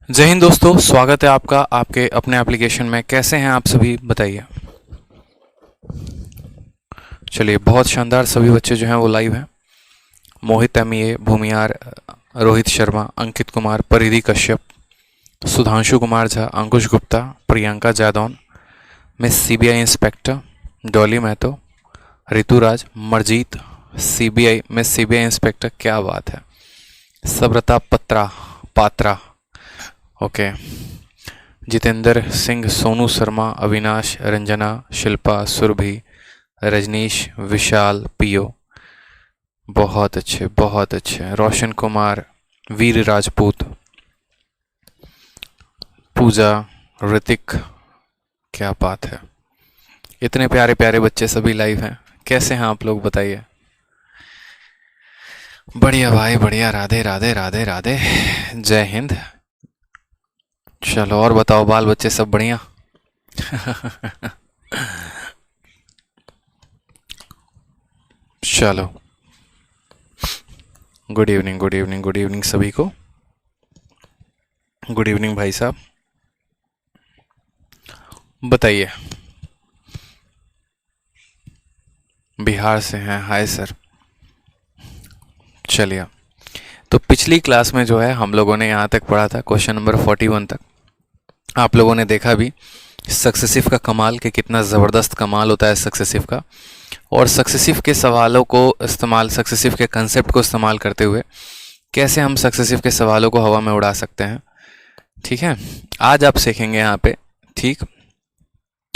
जय हिंद दोस्तों, स्वागत है आपका आपके अपने एप्लीकेशन में। कैसे हैं आप सभी, बताइए। चलिए, बहुत शानदार। सभी बच्चे जो हैं वो लाइव हैं। Mohit MEA, Bhumiyar, Rohit Sharma, Ankit Kumar, Paridhi Kashyap, Sudhanshu Kumar Jha, Ankush Gupta, Priyanka Jadaun, miss CBI inspector Dolly Mahato, Rituraj, Marjeet, CBI miss CBI inspector, क्या बात है, सब्रता पात्रा, ओके, जितेंद्र सिंह, सोनू शर्मा, अविनाश, रंजना, शिल्पा, सुरभि, रजनीश, विशाल, पियो, बहुत अच्छे बहुत अच्छे, रोशन कुमार, वीर राजपूत, पूजा, ऋतिक, क्या बात है। इतने प्यारे प्यारे बच्चे सभी लाइव हैं। कैसे हैं आप लोग, बताइए। बढ़िया भाई, बढ़िया। राधे राधे राधे राधे। जय हिंद। चलो, और बताओ, बाल बच्चे सब बढ़िया। चलो, good evening good evening good evening सभी को। गुड इवनिंग भाई साहब, बताइए। बिहार से हैं, हाय सर। चलिए, तो पिछली क्लास में जो है हम लोगों ने यहाँ तक पढ़ा था, क्वेश्चन नंबर 41 तक। आप लोगों ने देखा भी सक्सेसिव का कमाल, कि कितना ज़बरदस्त कमाल होता है सक्सेसिव का, और सक्सेसिव के सवालों को इस्तेमाल, सक्सेसिव के कंसेप्ट को इस्तेमाल करते हुए कैसे हम सक्सेसिव के सवालों को हवा में उड़ा सकते हैं। ठीक है, आज आप सीखेंगे यहाँ पे। ठीक,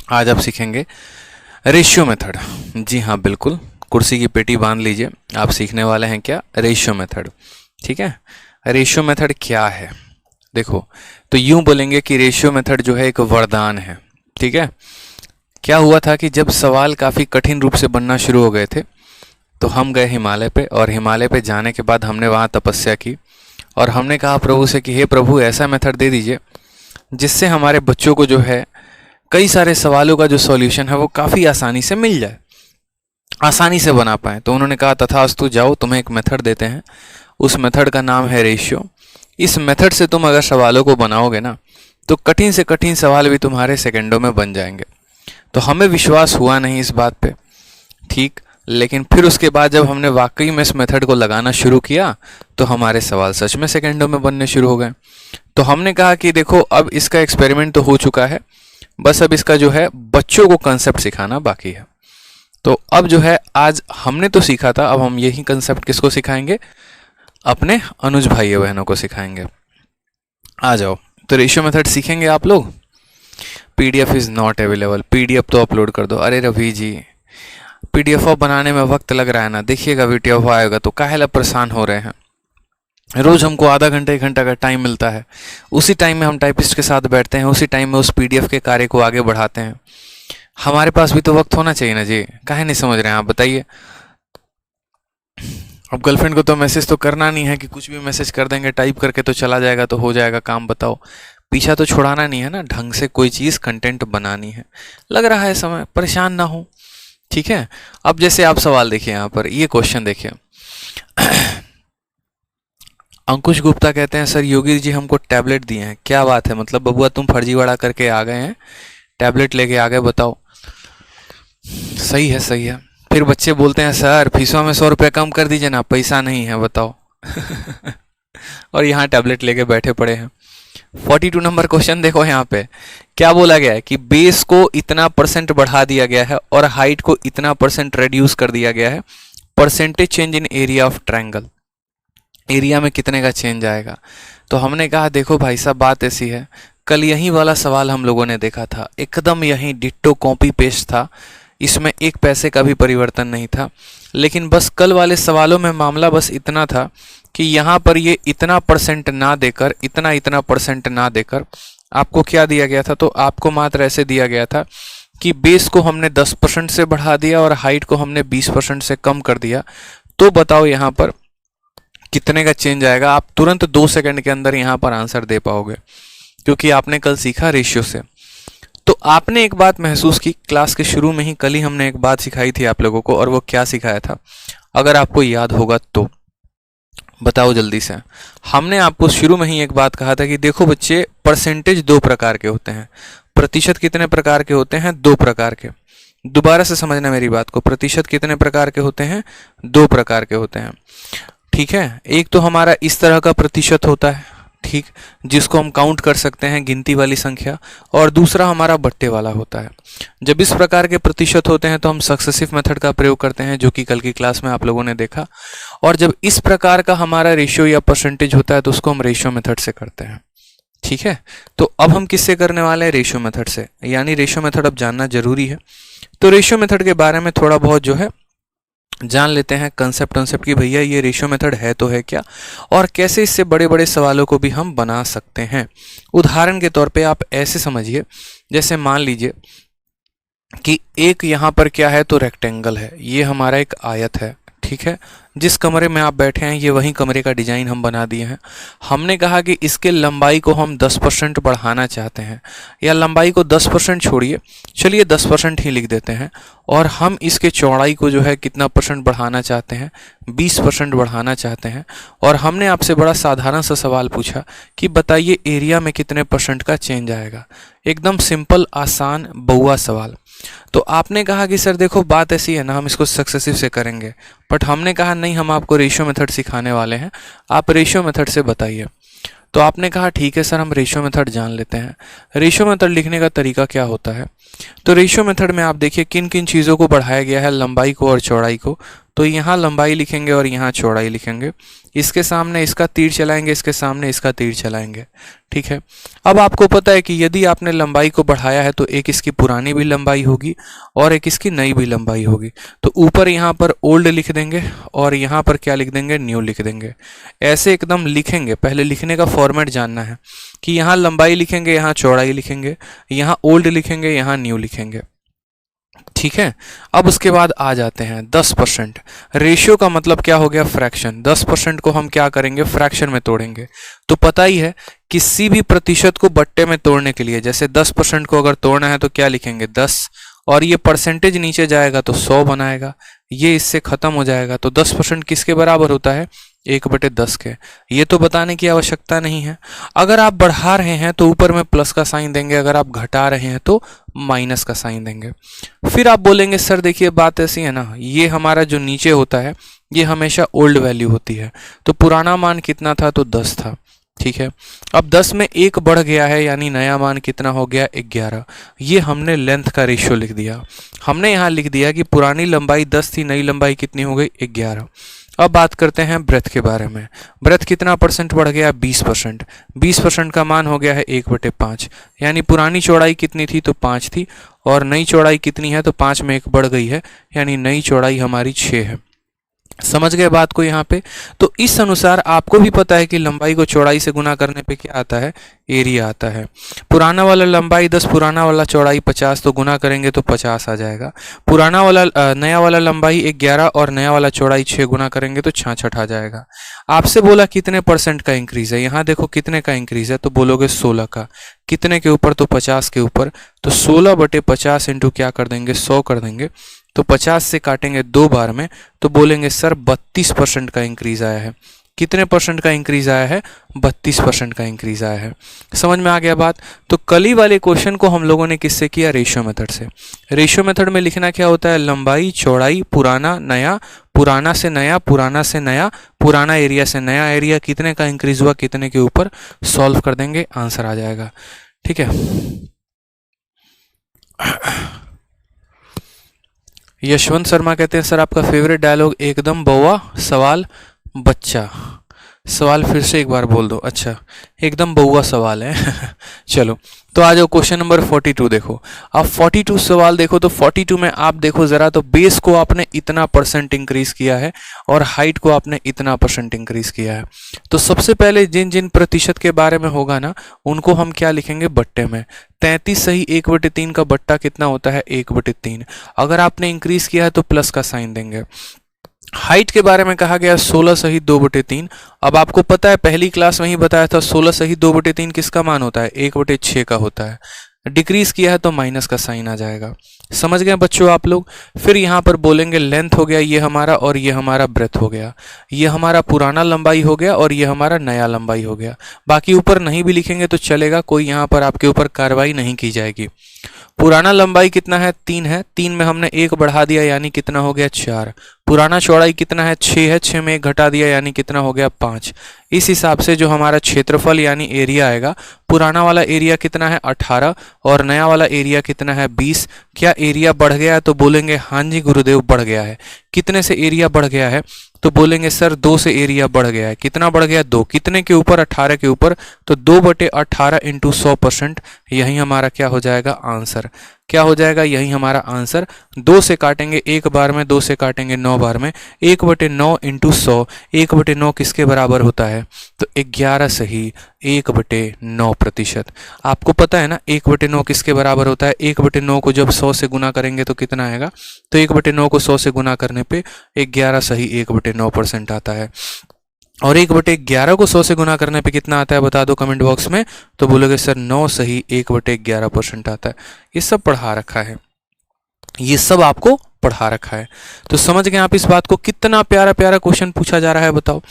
आज आप सीखेंगे रेशियो मेथड। जी हाँ, बिल्कुल, कुर्सी की पेटी बांध लीजिए। आप सीखने वाले हैं क्या, रेशियो मेथड। ठीक है, रेशियो मेथड क्या है, देखो, तो यूं बोलेंगे कि रेशियो मेथड जो है एक वरदान है। ठीक है, क्या हुआ था कि जब सवाल काफ़ी कठिन रूप से बनना शुरू हो गए थे, तो हम गए हिमालय पे, और हिमालय पे जाने के बाद हमने वहाँ तपस्या की, और हमने कहा प्रभु से कि हे प्रभु, ऐसा मेथड दे दीजिए जिससे हमारे बच्चों को जो है कई सारे सवालों का जो सॉल्यूशन है वो काफ़ी आसानी से मिल जाए, आसानी से बना पाए। तो उन्होंने कहा तथास्तु, जाओ, तुम्हें एक मेथड देते हैं। उस मेथड का नाम है रेशियो। इस मेथड से तुम अगर सवालों को बनाओगे ना, तो कठिन से कठिन सवाल भी तुम्हारे सेकंडों में बन जाएंगे। तो हमें विश्वास हुआ नहीं इस बात पे। ठीक, लेकिन फिर उसके बाद जब हमने वाकई में इस मेथड को लगाना शुरू किया, तो हमारे सवाल सच में सेकंडों में बनने शुरू हो गए। तो हमने कहा कि देखो, अब इसका एक्सपेरिमेंट तो हो चुका है, बस अब इसका जो है बच्चों को कंसेप्ट सिखाना बाकी है। तो अब जो है, आज हमने तो सीखा था, अब हम यही कंसेप्ट किसको सिखाएंगे, अपने अनुज भाई बहनों को सिखाएंगे। आ जाओ, तो रेशियो मेथड सीखेंगे आप लोग। PDF is not available, PDF तो अपलोड कर दो। अरे रवि जी, पीडीएफ बनाने में वक्त लग रहा है ना, देखिएगा वीडियो आएगा तो काहेला परेशान हो रहे हैं। रोज हमको आधा घंटा 1 घंटा का टाइम मिलता है, उसी टाइम में हम टाइपिस्ट के साथ बैठते हैं, उसी टाइम में उस पीडीएफ के कार्य को आगे बढ़ाते हैं। हमारे पास भी तो वक्त होना चाहिए ना जी, काहे नहीं समझ रहे हैं आप, बताइए। अब गर्लफ्रेंड को तो मैसेज तो करना नहीं है कि कुछ भी मैसेज कर देंगे, टाइप करके तो चला जाएगा तो हो जाएगा काम। बताओ, पीछा तो छुड़ाना नहीं है ना, ढंग से कोई चीज़ कंटेंट बनानी है। लग रहा है समय, परेशान ना हो। ठीक है, अब जैसे आप सवाल देखिए, यहाँ पर ये क्वेश्चन देखिए। अंकुश गुप्ता कहते हैं, सर योगी जी हमको टैबलेट दिए हैं। क्या बात है, मतलब बबुआ तुम फर्जीवाड़ा करके आ गए हैं, टैबलेट लेके आ गए, बताओ। सही है, सही है। फिर बच्चे बोलते हैं सर फीसों में 100 रुपये कम कर दीजिए ना, पैसा नहीं है, बताओ। और यहाँ टैबलेट लेके बैठे पड़े हैं। 42 नंबर क्वेश्चन देखो, यहाँ पे क्या बोला गया है कि बेस को इतना % बढ़ा दिया गया है और हाइट को इतना % रेड्यूस कर दिया गया है। Percentage change in area of triangle, area में कितने का चेंज आएगा। तो हमने कहा देखो भाई साहब, बात ऐसी है, कल यही वाला सवाल हम लोगों ने देखा था, एकदम यही डिट्टो कॉपी पेस्ट था, इसमें 1 पैसे का भी परिवर्तन नहीं था। लेकिन बस कल वाले सवालों में मामला बस इतना था कि यहाँ पर ये इतना % ना देकर, इतना % ना देकर आपको क्या दिया गया था, तो आपको मात्र ऐसे दिया गया था कि बेस को हमने 10% से बढ़ा दिया और हाइट को हमने 20% से कम कर दिया। तो बताओ यहाँ पर कितने का चेंज आएगा। आप तुरंत 2 सेकंड के अंदर यहाँ पर आंसर दे पाओगे, क्योंकि आपने कल सीखा रेशियो से। तो आपने एक बात महसूस की, क्लास के शुरू में ही कल ही हमने एक बात सिखाई थी आप लोगों को, और वो क्या सिखाया था, अगर आपको याद होगा तो। बताओ जल्दी से। हमने आपको शुरू में ही एक बात कहा था कि देखो बच्चे, परसेंटेज दो प्रकार के होते हैं। प्रतिशत कितने प्रकार के होते हैं? दो प्रकार के। दोबारा से समझना मेरी बात को, प्रतिशत कितने प्रकार के होते हैं? दो प्रकार के होते हैं, ठीक है। एक तो हमारा इस तरह का प्रतिशत होता है, ठीक, जिसको हम काउंट कर सकते हैं, गिनती वाली संख्या, और दूसरा हमारा बट्टे वाला होता है। जब इस प्रकार के प्रतिशत होते हैं तो हम सक्सेसिव मेथड का प्रयोग करते हैं, जो कि कल की क्लास में आप लोगों ने देखा। और जब इस प्रकार का हमारा रेशियो या परसेंटेज होता है तो उसको हम रेशियो मेथड से करते हैं, ठीक है। तो अब हम किससे करने वाले हैं? रेशियो मेथड से, यानी रेशियो मेथड अब जानना जरूरी है। तो रेशियो मेथड के बारे में थोड़ा बहुत जो है जान लेते हैं, कंसेप्ट की भैया ये रेशियो मेथड है तो है क्या, और कैसे इससे बड़े बड़े सवालों को भी हम बना सकते हैं। उदाहरण के तौर पे आप ऐसे समझिए, जैसे मान लीजिए कि एक यहाँ पर क्या है, तो रेक्टेंगल है, ये हमारा एक आयत है, ठीक है। जिस कमरे में आप बैठे हैं ये वही कमरे का डिजाइन हम बना दिए हैं। हमने कहा कि इसके लंबाई को हम 10% बढ़ाना चाहते हैं, या लंबाई को 10% छोड़िए, चलिए 10% ही लिख देते हैं। और हम इसके चौड़ाई को जो है कितना परसेंट बढ़ाना चाहते हैं? 20% बढ़ाना चाहते हैं। और हमने आपसे बड़ा साधारण सा सवाल पूछा कि बताइए एरिया में कितने % का चेंज आएगा। एकदम सिंपल, आसान, बउआ सवाल। तो आपने कहा कि सर देखो बात ऐसी है ना, हम इसको सक्सेसिव से करेंगे, बट हमने कहा नहीं, हम आपको रेशियो मेथड सिखाने वाले हैं, आप रेशियो मेथड से बताइए। तो आपने कहा ठीक है सर, हम रेशियो मेथड जान लेते हैं। रेशियो मेथड लिखने का तरीका क्या होता है? तो रेशियो मेथड में आप देखिए किन किन चीज़ों को बढ़ाया गया है, लंबाई को और चौड़ाई को। तो यहाँ लंबाई लिखेंगे और यहाँ चौड़ाई लिखेंगे, इसके सामने इसका तीर चलाएंगे, इसके सामने इसका तीर चलाएंगे, ठीक है। अब आपको पता है कि यदि आपने लंबाई को बढ़ाया है तो एक इसकी पुरानी भी लंबाई होगी और एक इसकी नई भी लंबाई होगी। तो ऊपर यहाँ पर ओल्ड लिख देंगे और यहाँ पर क्या लिख देंगे? न्यू लिख देंगे। ऐसे एकदम लिखेंगे, पहले लिखने का फॉर्मेट जानना है कि यहाँ लंबाई लिखेंगे, यहाँ चौड़ाई लिखेंगे, यहाँ ओल्ड लिखेंगे, यहाँ न्यू लिखेंगे, ठीक है। अब उसके बाद आ जाते हैं 10%। रेशियो का मतलब क्या हो गया? फ्रैक्शन। 10% को हम क्या करेंगे? फ्रैक्शन में तोड़ेंगे। तो पता ही है किसी भी प्रतिशत को बट्टे में तोड़ने के लिए, जैसे 10% को अगर तोड़ना है तो क्या लिखेंगे? 10, और ये परसेंटेज नीचे जाएगा तो 100 बनाएगा, ये इससे खत्म हो जाएगा। तो 10% किसके बराबर होता है? 1/10 के। ये तो बताने की आवश्यकता नहीं है। अगर आप बढ़ा रहे हैं तो ऊपर में प्लस का साइन देंगे, अगर आप घटा रहे हैं तो माइनस का साइन देंगे। फिर आप बोलेंगे सर देखिए बात ऐसी है ना, ये हमारा जो नीचे होता है ये हमेशा ओल्ड वैल्यू होती है। तो पुराना मान कितना था? तो 10 था, ठीक है। अब 10 में 1 बढ़ गया है, यानी नया मान कितना हो गया? 11। ये हमने लेंथ का रेशियो लिख दिया। हमने यहाँ लिख दिया कि पुरानी लंबाई 10 थी, नई लंबाई कितनी हो गई? 11। अब बात करते हैं ब्रेथ के बारे में। ब्रेथ कितना % बढ़ गया? 20%। 20% का मान हो गया है 1/5, यानी पुरानी चौड़ाई कितनी थी? तो 5 थी, और नई चौड़ाई कितनी है? तो 5 में 1 बढ़ गई है, यानी नई चौड़ाई हमारी 6 है। समझ गए बात को यहाँ पे? तो इस अनुसार आपको भी पता है कि लंबाई को चौड़ाई से गुना करने पे क्या आता है? एरिया आता है। पुराना वाला लंबाई 10, पुराना वाला चौड़ाई 50, तो गुना करेंगे तो 50 आ जाएगा। पुराना वाला नया वाला लंबाई 11 और नया वाला चौड़ाई 6, गुना करेंगे तो 66 आ जाएगा। आपसे बोला कितने % का इंक्रीज है, यहाँ देखो कितने का इंक्रीज है, तो बोलोगे 16 का। कितने के ऊपर? तो 50 के ऊपर। तो 16/50 इंटू क्या कर देंगे? 100 कर देंगे। तो 50 से काटेंगे 2 बार में, तो बोलेंगे सर 32% का इंक्रीज आया है। कितने % का इंक्रीज आया है? 32% का इंक्रीज आया है। समझ में आ गया बात? तो कल ही वाले क्वेश्चन को हम लोगों ने किससे किया? रेशियो मेथड से। रेशियो मेथड में लिखना क्या होता है? लंबाई, चौड़ाई, पुराना, नया, पुराना से नया, पुराना से नया, पुराना एरिया से नया एरिया, कितने का इंक्रीज हुआ, कितने के ऊपर, सॉल्व कर देंगे, आंसर आ जाएगा, ठीक है। यशवंत शर्मा कहते हैं सर आपका फेवरेट डायलॉग एकदम बौआ सवाल बच्चा। सवाल फिर से एक बार बोल दो। अच्छा, एकदम बउआ सवाल है चलो तो आ जाओ क्वेश्चन नंबर 42 देखो। अब 42 सवाल देखो तो 42 में आप देखो जरा, तो बेस को आपने इतना % इंक्रीज किया है और हाइट को आपने इतना % इंक्रीज किया है। तो सबसे पहले जिन जिन प्रतिशत के बारे में होगा ना, उनको हम क्या लिखेंगे? बट्टे में। 33 सही 1/3 का बट्टा कितना होता है? 1/3। अगर आपने इंक्रीज किया है तो प्लस का साइन देंगे। हाइट के बारे में कहा गया 16 सही 2/3। अब आपको पता है पहली क्लास में ही बताया था 16 सही 2/3 किसका मान होता है? 1/6 का होता है। डिक्रीज किया है तो माइनस का साइन आ जाएगा। समझ गए बच्चों आप लोग। फिर यहाँ पर बोलेंगे लेंथ हो गया ये हमारा, और ये हमारा ब्रेथ हो गया, ये हमारा पुराना लंबाई हो गया और ये हमारा नया लंबाई हो गया। बाकी ऊपर नहीं भी लिखेंगे तो चलेगा, कोई यहाँ पर आपके ऊपर कार्रवाई नहीं की जाएगी। पुराना लंबाई कितना है 3 है, 3 में हमने 1 बढ़ा दिया यानी कितना हो गया 4। पुराना चौड़ाई कितना है 6 है, 6 में 1 घटा दिया यानी कितना हो गया 5। इस हिसाब से जो हमारा क्षेत्रफल यानी एरिया आएगा, पुराना वाला एरिया कितना है 18 और नया वाला एरिया कितना है 20। क्या एरिया बढ़ गया है? तो बोलेंगे हाँ जी गुरुदेव बढ़ गया है। कितने से एरिया बढ़ गया है? तो बोलेंगे सर 2 से एरिया बढ़ गया है। कितना बढ़ गया? 2। कितने के ऊपर? 18 के ऊपर। तो 2/18 इंटू 100%, यही हमारा क्या हो जाएगा आंसर। क्या हो जाएगा? यही हमारा आंसर। 2 से काटेंगे 1 बार में, 2 से काटेंगे 9 बार में, 1/9 इंटू 100। 1/9 किसके बराबर होता है? तो 11 सही 1/9%। आपको पता है ना 1/9 किसके बराबर होता है? 1/9 को जब 100 से गुना करेंगे तो कितना आएगा? तो 1/9 को 100 से गुना करने पे 11 सही 1/9% आता है। और 1/11 को 100 से गुना करने पे कितना आता है बता दो कमेंट बॉक्स में। तो बोलोगे सर 9 सही 1/11% आता है। ये सब पढ़ा रखा है, ये सब आपको पढ़ा रखा है। तो समझ गए आप इस बात को? कितना प्यारा प्यारा क्वेश्चन पूछा जा रहा है बताओ।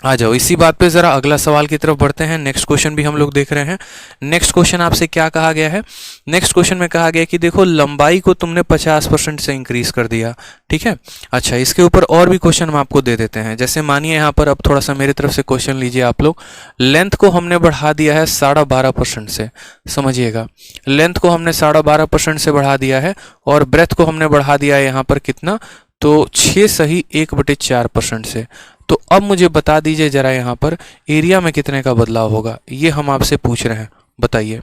आ जाओ इसी बात पे जरा अगला सवाल की तरफ बढ़ते हैं। नेक्स्ट क्वेश्चन भी हम लोग देख रहे हैं। नेक्स्ट क्वेश्चन आपसे क्या कहा गया है? नेक्स्ट क्वेश्चन में कहा गया कि देखो लंबाई को तुमने 50% से इंक्रीज कर दिया, ठीक है। अच्छा, इसके ऊपर और भी क्वेश्चन हम आपको दे देते हैं। जैसे मानिए यहाँ पर अब थोड़ा सा मेरी तरफ से क्वेश्चन लीजिए आप लोग। लेंथ को हमने बढ़ा दिया है 12.5% से, समझिएगा। लेंथ को हमने 12.5% से बढ़ा दिया है और ब्रेथ को हमने बढ़ा दिया है यहाँ पर कितना? तो 6 सही 1/4% से। तो अब मुझे बता दीजिए जरा यहाँ पर एरिया में कितने का बदलाव होगा, ये हम आपसे पूछ रहे हैं, बताइए।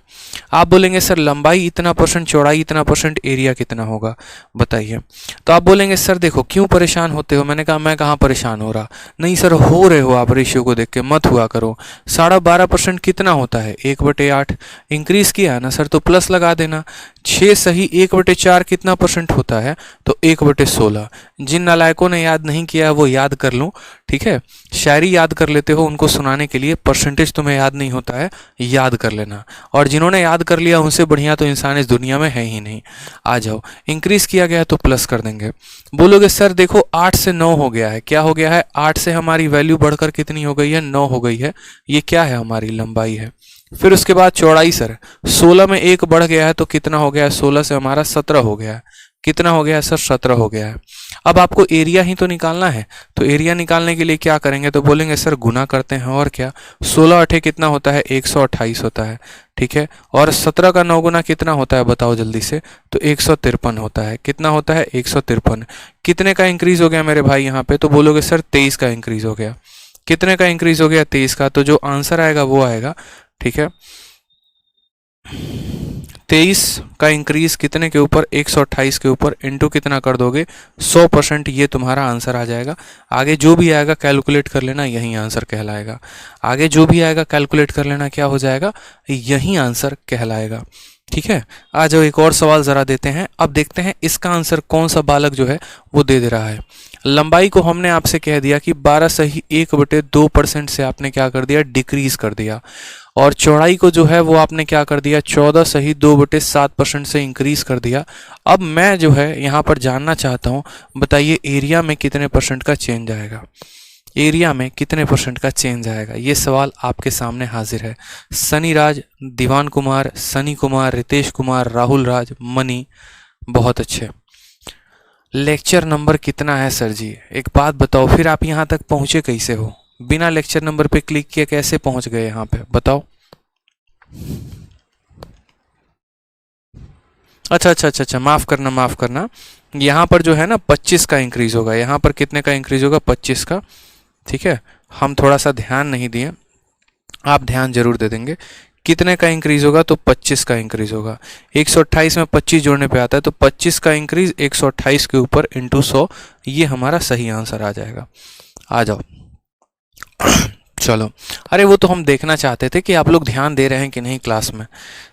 आप बोलेंगे सर लंबाई इतना %, चौड़ाई इतना %, एरिया कितना होगा, बताइए। तो आप बोलेंगे सर देखो क्यों परेशान होते हो? मैंने कहा मैं कहाँ परेशान हो रहा। नहीं सर हो रहे हो आप, रेशियो को देख के मत हुआ करो। 12.5% कितना होता है? 1/8। इंक्रीज किया है ना सर, तो प्लस लगा देना। 6 सही 1/4 कितना % होता है? तो 1/16। जिन नालायकों ने याद नहीं किया है वो याद कर लूँ, ठीक है। शायरी याद कर लेते हो, उनको सुनाने के लिए परसेंटेज तुम्हें याद नहीं होता है, याद कर लेना। और जिन्होंने याद कर लिया उनसे बढ़िया तो इंसान इस दुनिया में है ही नहीं। आ जाओ, इंक्रीज किया गया तो प्लस कर देंगे। बोलोगे सर देखो 8 से 9 हो गया है। क्या हो गया है? 8 से हमारी वैल्यू बढ़कर कितनी हो गई है? 9 हो गई है। ये क्या है? हमारी लंबाई है। फिर उसके बाद चौड़ाई सर 16 में 1 बढ़ गया है तो कितना हो गया है? 16 से हमारा 17 हो गया है। कितना हो गया है सर? 17 हो गया है। अब आपको एरिया ही तो निकालना है, तो एरिया निकालने के लिए क्या करेंगे? तो बोलेंगे सर गुना करते हैं, और क्या। 16 8 कितना होता है? 128 होता है, ठीक है। और 17 का 9 गुना कितना होता है बताओ जल्दी से? तो 153 होता है। कितना होता है? 153। कितने का इंक्रीज हो गया मेरे भाई यहाँ पे? तो बोलोगे सर 23 का इंक्रीज हो गया। कितने का इंक्रीज हो गया? 23 का। तो जो आंसर आएगा वो आएगा, ठीक है। 23 का इंक्रीज कितने के ऊपर? 128 के ऊपर, इंटू कितना कर दोगे? 100%। ये तुम्हारा आंसर आ जाएगा। आगे जो भी आएगा कैलकुलेट कर लेना, यही आंसर कहलाएगा। आगे जो भी आएगा कैलकुलेट कर लेना, क्या हो जाएगा? यही आंसर कहलाएगा, ठीक है। आ जाओ एक और सवाल जरा देते हैं। अब देखते हैं इसका आंसर कौन सा बालक जो है वो दे रहा है। लंबाई को हमने आपसे कह दिया कि 12 सही 1/2% से आपने क्या कर दिया? डिक्रीज कर दिया। और चौड़ाई को जो है वो आपने क्या कर दिया? 14 सही 2/7% से इंक्रीज कर दिया। अब मैं जो है यहाँ पर जानना चाहता हूँ, बताइए एरिया में कितने % का चेंज आएगा? एरिया में कितने % का चेंज आएगा? ये सवाल आपके सामने हाजिर है। सनी राज, दीवान कुमार, सनी कुमार, रितेश कुमार, राहुल राज, मनी, बहुत अच्छे। लेक्चर नंबर कितना है सर जी? एक बात बताओ, फिर आप यहाँ तक पहुँचे कैसे हो? बिना लेक्चर नंबर पे क्लिक किए कैसे पहुँच गए यहाँ पे, बताओ। अच्छा, माफ़ करना। यहाँ पर जो है ना 25 का इंक्रीज होगा। यहाँ पर कितने का इंक्रीज होगा? 25 का, ठीक है। हम थोड़ा सा ध्यान नहीं दिए, आप ध्यान जरूर दे देंगे। कितने का इंक्रीज होगा? तो 25 का इंक्रीज होगा। 128 में 25 जोड़ने पे आता है, तो 25 का इंक्रीज 128 के ऊपर इंटू 100, ये हमारा सही आंसर आ जाएगा। आ जाओ चलो, अरे वो तो हम देखना चाहते थे कि आप लोग ध्यान दे रहे हैं कि नहीं क्लास में।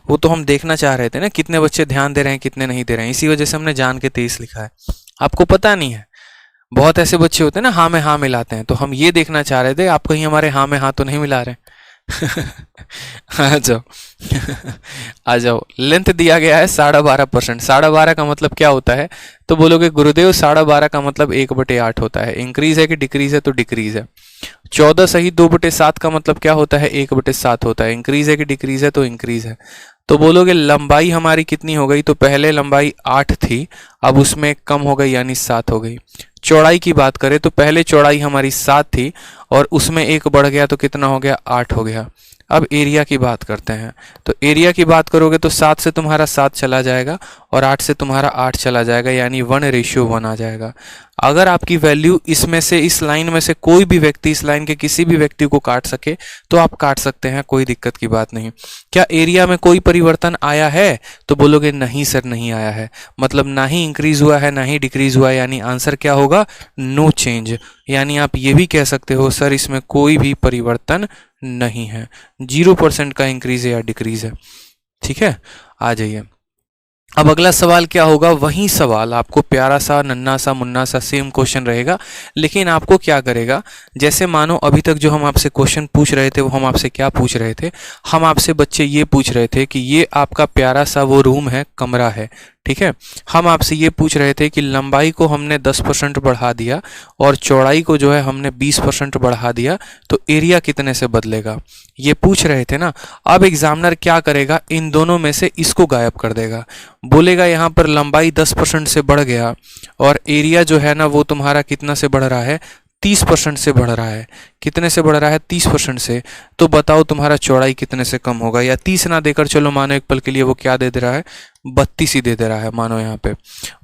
वो तो हम देखना चाह रहे थे ना, कितने बच्चे ध्यान दे रहे हैं कितने नहीं दे रहे हैं। इसी वजह से हमने जान के 23 लिखा है। आपको पता नहीं है, बहुत ऐसे बच्चे होते हैं ना हाँ में हाँ मिलाते हैं, तो हम ये देखना चाह रहे थे आप कहीं हमारे हाँ में हाँ तो नहीं मिला रहे हैं, आ जाओ। आ जाओ, लेंथ दिया गया है 12.5%। 12.5 का मतलब क्या होता है? तो बोलोगे गुरुदेव 12.5 का मतलब 1/8 होता है। इंक्रीज है कि डिक्रीज है? तो डिक्रीज है। 14 सही 2/7 का मतलब क्या होता है? 1/7 होता है। इंक्रीज है कि डिक्रीज है? तो इंक्रीज है। तो बोलोगे लंबाई हमारी कितनी हो गई? तो पहले लंबाई 8 थी, अब उसमें कम हो गई यानी 7 हो गई। चौड़ाई की बात करें तो पहले चौड़ाई हमारी 7 थी और उसमें एक बढ़ गया तो कितना हो गया? 8 हो गया। अब एरिया की बात करते हैं। तो एरिया की बात करोगे तो 7 से तुम्हारा 7 चला जाएगा और 8 से तुम्हारा 8 चला जाएगा, यानी 1:1 आ जाएगा। अगर आपकी वैल्यू इसमें से, इस लाइन में से कोई भी व्यक्ति इस लाइन के किसी भी व्यक्ति को काट सके तो आप काट सकते हैं, कोई दिक्कत की बात नहीं। क्या एरिया में कोई परिवर्तन आया है? तो बोलोगे नहीं सर नहीं आया है। मतलब ना ही इंक्रीज हुआ है ना ही डिक्रीज हुआ है, यानी आंसर क्या होगा? No change. यानी आप ये भी कह सकते हो सर इसमें कोई भी परिवर्तन नहीं है, 0% का इंक्रीज है या डिक्रीज है। ठीक है, आ जाइए। अब अगला सवाल क्या होगा? वही सवाल आपको प्यारा सा नन्ना सा मुन्ना सा सेम क्वेश्चन रहेगा, लेकिन आपको क्या करेगा, जैसे मानो अभी तक जो हम आपसे क्वेश्चन पूछ रहे थे वो हम आपसे क्या पूछ रहे थे? हम आपसे बच्चे ये पूछ रहे थे कि ये आपका प्यारा सा वो रूम है, कमरा है, ठीक है। हम आपसे ये पूछ रहे थे कि लंबाई को हमने 10% बढ़ा दिया और चौड़ाई को जो है हमने 20% बढ़ा दिया, तो एरिया कितने से बदलेगा? ये पूछ रहे थे ना। अब एग्जामिनर क्या करेगा? इन दोनों में से इसको गायब कर देगा। बोलेगा यहाँ पर लंबाई 10% से बढ़ गया और एरिया जो है ना वो तुम्हारा कितना से बढ़ रहा है? 30% से बढ़ रहा है। कितने से बढ़ रहा है? 30% से। तो बताओ तुम्हारा चौड़ाई कितने से कम होगा? या 30 ना देकर चलो, मानो एक पल के लिए वो क्या दे दे रहा है? 32 ही दे दे रहा है। मानो यहाँ पे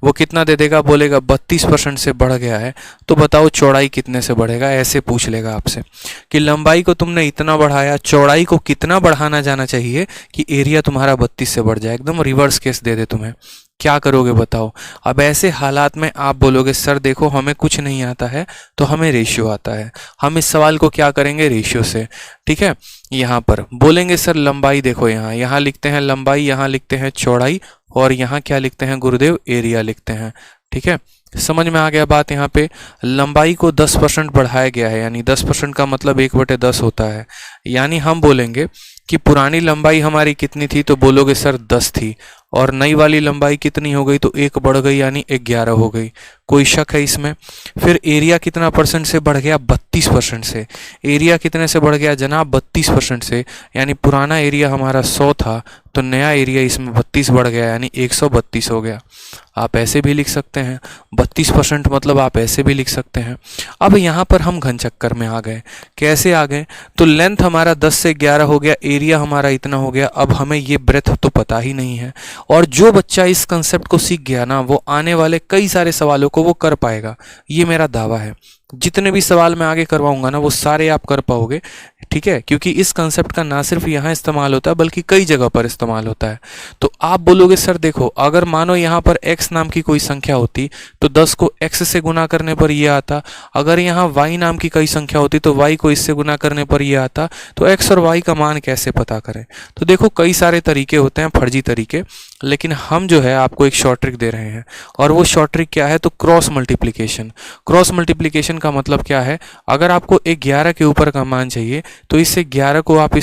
वो कितना दे देगा? बोलेगा 32% से बढ़ गया है, तो बताओ चौड़ाई कितने से बढ़ेगा? ऐसे पूछ लेगा आपसे कि लंबाई को तुमने इतना बढ़ाया, चौड़ाई को कितना बढ़ाना जाना चाहिए कि एरिया तुम्हारा 32 से बढ़ जाए। एकदम रिवर्स केस दे दे तुम्हें, क्या करोगे बताओ? अब ऐसे हालात में आप बोलोगे सर देखो हमें कुछ नहीं आता है, तो हमें रेशियो आता है। हम इस सवाल को क्या करेंगे? रेशियो से। ठीक है, यहाँ पर बोलेंगे सर लंबाई देखो, यहाँ लिखते हैं लंबाई, यहाँ लिखते हैं चौड़ाई और यहाँ क्या लिखते हैं गुरुदेव? एरिया लिखते हैं। ठीक है, समझ में आ गया बात? यहाँ पे लंबाई को 10% बढ़ाया गया है, यानी 10% का मतलब 1/10 होता है। यानी हम बोलेंगे कि पुरानी लंबाई हमारी कितनी थी? तो बोलोगे सर 10 थी और नई वाली लंबाई कितनी हो गई? तो 1 बढ़ गई यानी 11 हो गई। कोई शक है इसमें? फिर एरिया कितना परसेंट से बढ़ गया? 32% से। एरिया कितने से बढ़ गया जनाब? 32% से। यानी पुराना एरिया हमारा 100 था तो नया एरिया इसमें 32 बढ़ गया यानी 132 हो गया। आप ऐसे भी लिख सकते हैं 32% मतलब आप ऐसे भी लिख सकते हैं। अब यहाँ पर हम घन चक्कर में आ गए। कैसे आ गए? तो लेंथ हमारा 10 से 11 हो गया, एरिया हमारा इतना हो गया। अब हमें ये ब्रेथ तो पता ही नहीं है, और जो बच्चा इस कंसेप्ट को सीख गया ना वो आने वाले कई सारे सवालों को वो कर पाएगा, ये मेरा दावा है। जितने भी सवाल मैं आगे करवाऊंगा ना वो सारे आप कर पाओगे। ठीक है, क्योंकि इस कंसेप्ट का ना सिर्फ यहाँ इस्तेमाल होता है बल्कि कई जगह पर इस्तेमाल होता है। तो आप बोलोगे सर देखो अगर मानो यहाँ पर x नाम की कोई संख्या होती तो 10 को x से गुना करने पर ये आता, अगर यहाँ y नाम की कोई संख्या होती तो y को इससे गुना करने पर ये आता, तो x और y का मान कैसे पता करें? तो देखो कई सारे तरीके होते हैं, फर्जी तरीके, लेकिन हम जो है आपको एक शॉर्ट ट्रिक दे रहे हैं। और वो शॉर्ट ट्रिक क्या है? तो क्रॉस मल्टीप्लिकेशन। क्रॉस मल्टीप्लिकेशन का मतलब क्या है? अगर आपको 11 के ऊपर का मान चाहिए तो इस 11 को आप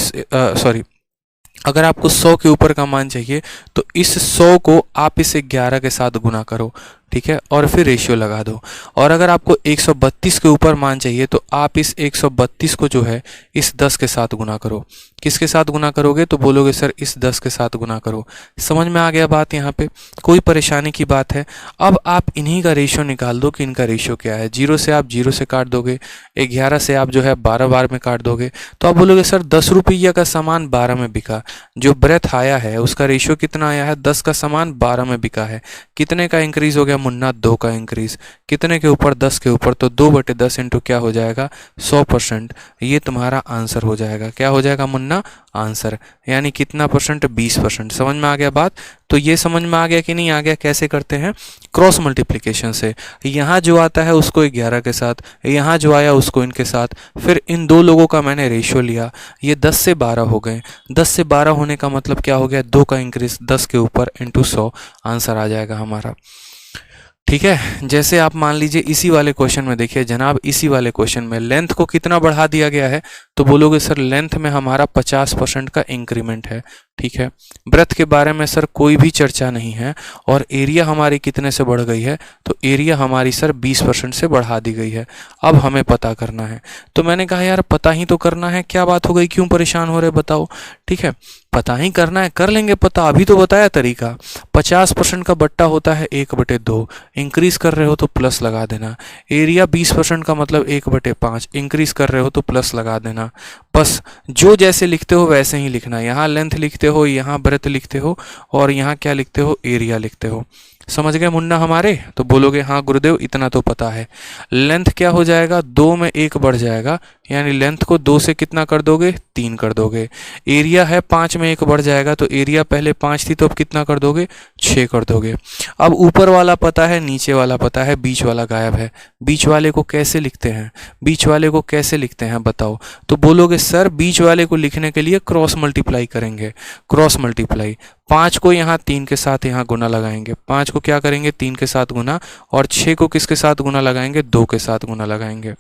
अगर आपको 100 के ऊपर का मान चाहिए तो इस 100 को आप इस 11 के साथ गुना करो, ठीक है, और फिर रेशियो लगा दो। और अगर आपको 132 के ऊपर मान चाहिए तो आप इस 132 को जो है इस 10 के साथ गुना करो। किसके साथ गुना करोगे? तो बोलोगे सर इस 10 के साथ गुना करो। समझ में आ गया बात? यहाँ पे कोई परेशानी की बात है? अब आप इन्हीं का रेशियो निकाल दो कि इनका रेशियो क्या है। 0 से आप 0 से काट दोगे, 11 से आप जो है 12 बार में काट दोगे, तो आप बोलोगे सर 10 रुपये का सामान 12 में बिका। जो ब्रेथ आया है उसका रेशियो कितना आया है? 10 का सामान 12 में बिका है। कितने का इंक्रीज हो गया मुन्ना? 2 का इंक्रीज। कितने के ऊपर? 10 के ऊपर। तो 2/10 इंटू क्या हो जाएगा? 100%। ये तुम्हारा आंसर हो जाएगा। क्या हो जाएगा मुन्ना? आंसर। यानी कितना परसेंट? 20%। समझ में आ गया बात? तो ये समझ में आ गया कि नहीं आ गया? कैसे करते हैं? क्रॉस मल्टीप्लिकेशन से। यहाँ जो आता है उसको 11 के साथ, यहाँ जो आया उसको इनके साथ, फिर इन दो लोगों का मैंने रेशियो लिया, ये 10 से 12 हो गए। 10 से 12 होने का मतलब क्या हो गया? 2 का इंक्रीज 10 के ऊपर इंटू 100, आंसर आ जाएगा हमारा। ठीक है। जैसे आप मान लीजिए इसी वाले क्वेश्चन में देखिए जनाब, इसी वाले क्वेश्चन में लेंथ को कितना बढ़ा दिया गया है, तो बोलोगे सर लेंथ में हमारा 50% का इंक्रीमेंट है। ठीक है, ब्रेथ के बारे में सर कोई भी चर्चा नहीं है, और एरिया हमारी कितने से बढ़ गई है, तो एरिया हमारी सर 20% से बढ़ा दी गई है। अब हमें पता करना है, तो मैंने कहा यार पता ही तो करना है, क्या बात हो गई, क्यों परेशान हो रहे बताओ। ठीक है, पता ही करना है, कर लेंगे पता, अभी तो बताया तरीका। 50% का बट्टा होता है 1/2, इंक्रीज कर रहे हो तो प्लस लगा देना। एरिया 20% का मतलब 1/5, इंक्रीज कर रहे हो तो प्लस लगा देना। बस जो जैसे लिखते हो वैसे ही लिखना, यहाँ लेंथ लिखते हो, यहाँ ब्रेथ लिखते हो, और यहाँ क्या लिखते हो, एरिया लिखते हो। समझ गए मुन्ना हमारे? तो बोलोगे हाँ गुरुदेव इतना तो पता है। लेंथ क्या हो जाएगा, 2 में 1 बढ़ जाएगा, यानी लेंथ को 2 से कितना कर दोगे, 3 कर दोगे। एरिया है 5 में 1 बढ़ जाएगा, तो एरिया पहले 5 थी तो अब कितना कर दोगे, 6 कर दोगे। अब ऊपर वाला पता है, नीचे वाला पता है, बीच वाला गायब है। बीच वाले को कैसे लिखते हैं, बीच वाले को कैसे लिखते हैं बताओ? तो बोलोगे सर बीच वाले को लिखने के लिए क्रॉस मल्टीप्लाई करेंगे। क्रॉस मल्टीप्लाई, 5 को यहाँ 3 के साथ यहाँ गुना लगाएंगे, 5 को क्या करेंगे, 3 के साथ गुना, और 6 को किसके साथ गुना लगाएंगे, 2 के साथ गुना लगाएंगे।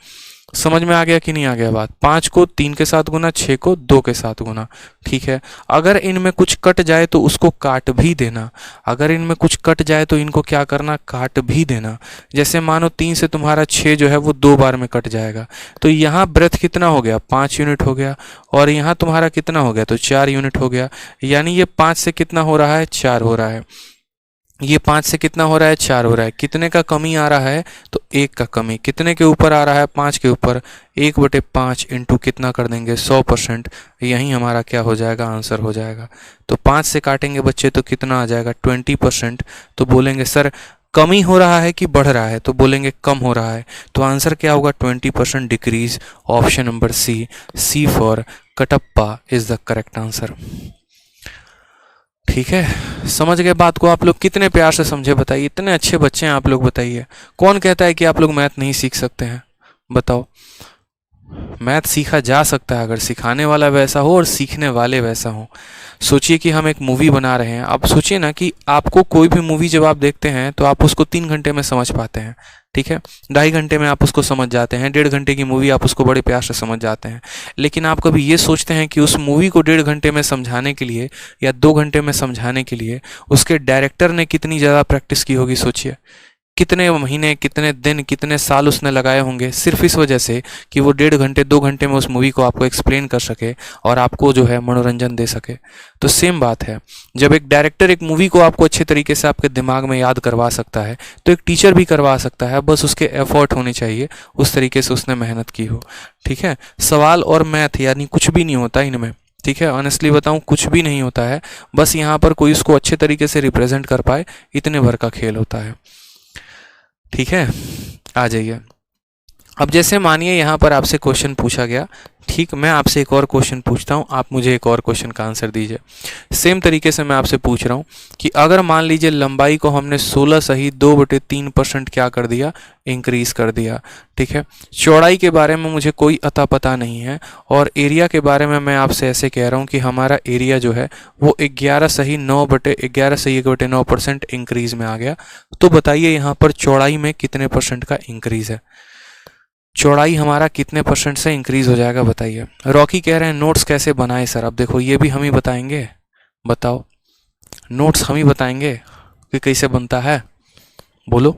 समझ में आ गया कि नहीं आ गया बात? 5 को 3 के साथ गुना, 6 को 2 के साथ गुना। ठीक है, अगर इनमें कुछ कट जाए तो उसको काट भी देना। अगर इनमें कुछ कट जाए तो इनको क्या करना, काट भी देना। जैसे मानो 3 से तुम्हारा 6 जो है वो 2 बार में कट जाएगा, तो यहाँ ब्रेथ कितना हो गया, 5 यूनिट हो गया, और यहाँ तुम्हारा कितना हो गया, तो 4 यूनिट हो गया। यानी ये 5 से कितना हो रहा है, 4 हो रहा है। ये 5 से कितना हो रहा है, 4 हो रहा है। कितने का कमी आ रहा है, तो 1 का कमी। कितने के ऊपर आ रहा है, 5 के ऊपर। 1/5 इंटू कितना कर देंगे, 100%। यही हमारा क्या हो जाएगा, आंसर हो जाएगा। तो 5 से काटेंगे बच्चे तो कितना आ जाएगा, 20%। तो बोलेंगे सर कमी हो रहा है कि बढ़ रहा है, तो बोलेंगे कम हो रहा है। तो आंसर क्या होगा, 20% decrease. Option number C for Kattappa is the correct answer. ठीक है, समझ गए बात को? आप लोग कितने प्यार से समझे बताइए, इतने अच्छे बच्चे हैं आप लोग, बताइए कौन कहता है कि आप लोग मैथ नहीं सीख सकते हैं? बताओ, मैथ सीखा जा सकता है अगर सिखाने वाला वैसा हो और सीखने वाले वैसा हो। सोचिए कि हम एक मूवी बना रहे हैं, आप सोचिए ना कि आपको कोई भी मूवी जब आप देखते हैं तो आप उसको 3 घंटे में समझ पाते हैं। ठीक है, 2.5 घंटे में आप उसको समझ जाते हैं, 1.5 घंटे की मूवी आप उसको बड़े प्यार से समझ जाते हैं। लेकिन आप कभी ये सोचते हैं कि उस मूवी को 1.5 घंटे में समझाने के लिए या 2 घंटे में समझाने के लिए उसके डायरेक्टर ने कितनी ज़्यादा प्रैक्टिस की होगी? सोचिए, कितने महीने, कितने दिन, कितने साल उसने लगाए होंगे सिर्फ इस वजह से कि वो 1.5 घंटे 2 घंटे में उस मूवी को आपको एक्सप्लेन कर सके और आपको जो है मनोरंजन दे सके। तो सेम बात है, जब एक डायरेक्टर एक मूवी को आपको अच्छे तरीके से आपके दिमाग में याद करवा सकता है तो एक टीचर भी करवा सकता है, बस उसके एफर्ट होने चाहिए, उस तरीके से उसने मेहनत की हो। ठीक है, सवाल और मैथ यानी कुछ भी नहीं होता इनमें। ठीक है, ऑनेस्टली बताऊं कुछ भी नहीं होता है, बस यहाँ पर कोई उसको अच्छे तरीके से रिप्रेजेंट कर पाए, इतने भर का खेल होता है। ठीक है, आ जाइए। अब जैसे मानिए यहाँ पर आपसे क्वेश्चन पूछा गया, ठीक, मैं आपसे एक और क्वेश्चन पूछता हूँ, आप मुझे एक और क्वेश्चन का आंसर दीजिए। सेम तरीके से मैं आपसे पूछ रहा हूँ कि अगर मान लीजिए लंबाई को हमने 16 सही 2/3% क्या कर दिया, इंक्रीज कर दिया। ठीक है, चौड़ाई के बारे में मुझे कोई अता पता नहीं है, और एरिया के बारे में मैं आपसे ऐसे कह रहा हूँ कि हमारा एरिया जो है वो 11 सही 1% इंक्रीज में आ गया। तो बताइए यहाँ पर चौड़ाई में कितने परसेंट का इंक्रीज है? चौड़ाई हमारा कितने परसेंट से इंक्रीज हो जाएगा बताइए? रॉकी कह रहे हैं नोट्स कैसे बनाए सर? अब देखो ये भी हम ही बताएंगे, बताओ, नोट्स हम ही बताएंगे कि कैसे बनता है, बोलो।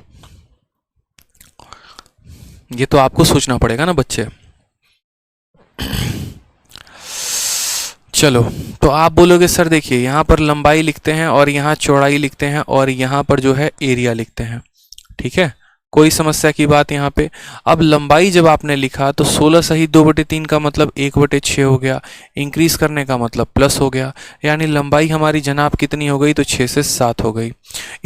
ये तो आपको सोचना पड़ेगा ना बच्चे। चलो, तो आप बोलोगे सर देखिए यहाँ पर लंबाई लिखते हैं और यहाँ चौड़ाई लिखते हैं और यहाँ पर जो है एरिया लिखते हैं। ठीक है, कोई समस्या की बात यहाँ पे? अब लंबाई जब आपने लिखा तो 16 सही 2/3 का मतलब 1/6 हो गया, इंक्रीज करने का मतलब प्लस हो गया, यानी लंबाई हमारी जनाब कितनी हो गई, तो 6 से 7 हो गई।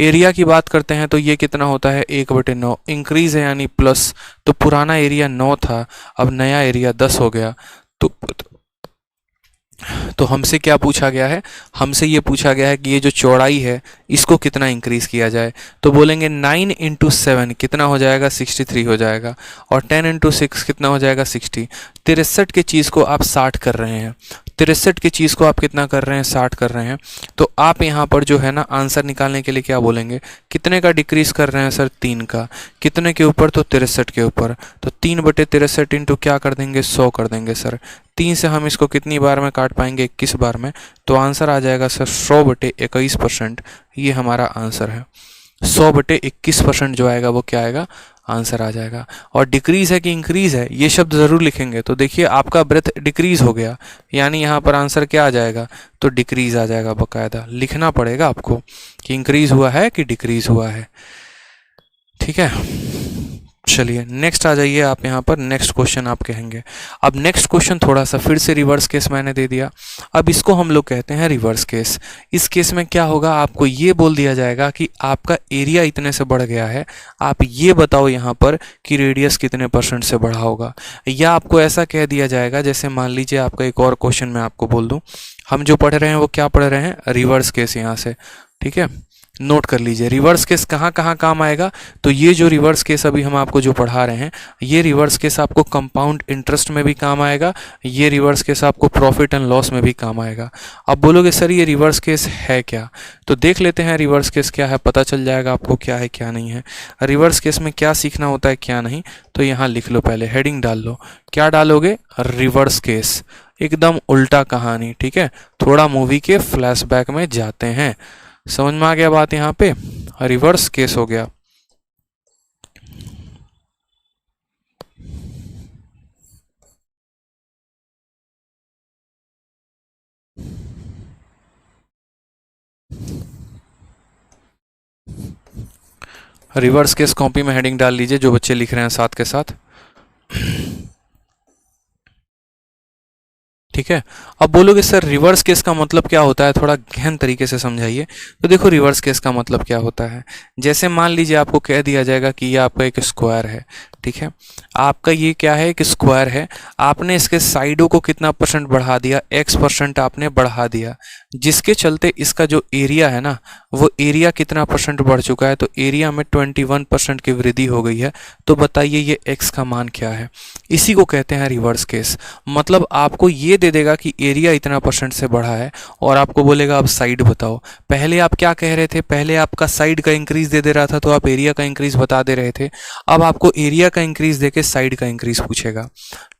एरिया की बात करते हैं तो ये कितना होता है, 1/9, इंक्रीज है यानी प्लस, तो पुराना एरिया 9 था, अब नया एरिया 10 हो गया। तो हमसे क्या पूछा गया है, हमसे ये पूछा गया है कि ये जो चौड़ाई है इसको कितना इंक्रीज किया जाए। तो बोलेंगे 9 × 7 कितना हो जाएगा, 63 हो जाएगा, और 10 × 6 कितना हो जाएगा, 60। 63 के चीज़ को आप 60 कर रहे हैं 63 की चीज़ को आप कितना कर रहे हैं, 60 कर रहे हैं। तो आप यहाँ पर जो है ना आंसर निकालने के लिए क्या बोलेंगे, कितने का डिक्रीज कर रहे हैं सर, 3 का। कितने के ऊपर, तो 63 के ऊपर। तो 3/63 इंटू क्या कर देंगे, 100 कर देंगे सर। 3 से हम इसको कितनी बार में काट पाएंगे, 21 बार में। तो आंसर आ जाएगा सर 100/21%। ये हमारा आंसर है। 100/21% जो आएगा वो क्या आएगा, आंसर आ जाएगा। और डिक्रीज है कि इंक्रीज है, ये शब्द ज़रूर लिखेंगे। तो देखिए आपका ब्रेथ डिक्रीज हो गया, यानी यहाँ पर आंसर क्या आ जाएगा, तो डिक्रीज आ जाएगा। बाकायदा लिखना पड़ेगा आपको कि इंक्रीज हुआ है कि डिक्रीज हुआ है। ठीक है, चलिए नेक्स्ट आ जाइए आप यहाँ पर। नेक्स्ट क्वेश्चन आप कहेंगे। अब नेक्स्ट क्वेश्चन थोड़ा सा फिर से रिवर्स केस मैंने दे दिया। अब इसको हम लोग कहते हैं रिवर्स केस। इस केस में क्या होगा, आपको ये बोल दिया जाएगा कि आपका एरिया इतने से बढ़ गया है, आप ये बताओ यहाँ पर कि रेडियस कितने % से बढ़ा होगा। या आपको ऐसा कह दिया जाएगा, जैसे मान लीजिए आपका एक और क्वेश्चन मैं आपको बोल दूँ। हम जो पढ़ रहे हैं वो क्या पढ़ रहे हैं, रिवर्स केस यहाँ से। ठीक है, नोट कर लीजिए रिवर्स केस कहाँ कहाँ काम आएगा। तो ये जो रिवर्स केस अभी हम आपको जो पढ़ा रहे हैं, ये रिवर्स केस आपको कंपाउंड इंटरेस्ट में भी काम आएगा। ये रिवर्स केस आपको प्रॉफिट एंड लॉस में भी काम आएगा। अब बोलोगे सर ये रिवर्स केस है क्या, तो देख लेते हैं रिवर्स केस क्या है, पता चल जाएगा आपको क्या है क्या नहीं है। रिवर्स केस में क्या सीखना होता है क्या नहीं, तो यहाँ लिख लो, पहले हेडिंग डाल लो। क्या डालोगे, रिवर्स केस, एकदम उल्टा कहानी। ठीक है, थोड़ा मूवी के फ्लैशबैक में जाते हैं। समझ में आ गया बात, यहाँ पे रिवर्स केस हो गया। रिवर्स केस कॉपी में हेडिंग डाल लीजिए, जो बच्चे लिख रहे हैं साथ के साथ। ठीक है, अब बोलोगे सर रिवर्स केस का मतलब क्या होता है, थोड़ा गहन तरीके से समझाइए। तो देखो रिवर्स केस का मतलब क्या होता है, जैसे मान लीजिए आपको कह दिया जाएगा कि ये आपका एक स्क्वायर है। ठीक है, आपका ये क्या है, एक स्क्वायर है। आपने इसके साइडों को कितना % बढ़ा दिया, X% आपने बढ़ा दिया, जिसके चलते इसका जो एरिया है ना, वो एरिया कितना % बढ़ चुका है, तो एरिया में 21% की वृद्धि हो गई है। तो बताइए ये x का मान क्या है, इसी को कहते हैं रिवर्स केस। मतलब आपको ये दे देगा कि एरिया इतना % से बढ़ा है, और आपको बोलेगा अब साइड बताओ। पहले आप क्या कह रहे थे, पहले आपका साइड का इंक्रीज दे रहा था, तो आप एरिया का इंक्रीज बता दे रहे थे। अब आपको एरिया का इंक्रीज देके साइड का इंक्रीज पूछेगा।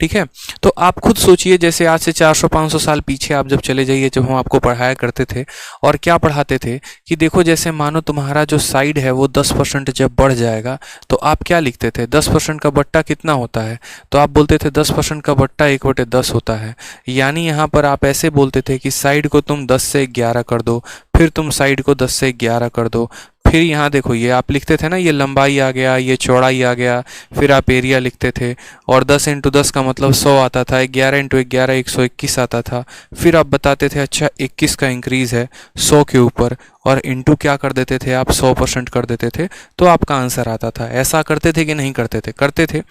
ठीक है, तो आप खुद सोचिए, जैसे आज से 400-500 साल पीछे आप जब चले जाइए, जब हम आपको पढ़ाया करते थे, और क्या पढ़ाते थे कि देखो जैसे मानो तुम्हारा जो साइड है वो 10% जब बढ़ जाएगा, तो आप क्या लिखते थे, 10% का बट्टा कितना होता है, तो आप बोलते थे 10% का बट्टा 1/10 होता है। यानी यहाँ पर आप ऐसे बोलते थे कि साइड को तुम 10 से 11 कर दो, फिर तुम साइड को 10 से 11 कर दो, फिर यहाँ देखो ये आप लिखते थे ना, ये लंबाई आ गया, ये चौड़ाई आ गया, फिर आप एरिया लिखते थे, और 10 × 10 का मतलब 100 आता था, 11 × 11 121 आता था। फिर आप बताते थे अच्छा 21 का इंक्रीज़ है 100 के ऊपर, और इंटू क्या कर देते थे आप, 100% कर देते थे, तो आपका आंसर आता था। ऐसा करते थे कि नहीं करते थे, करते थे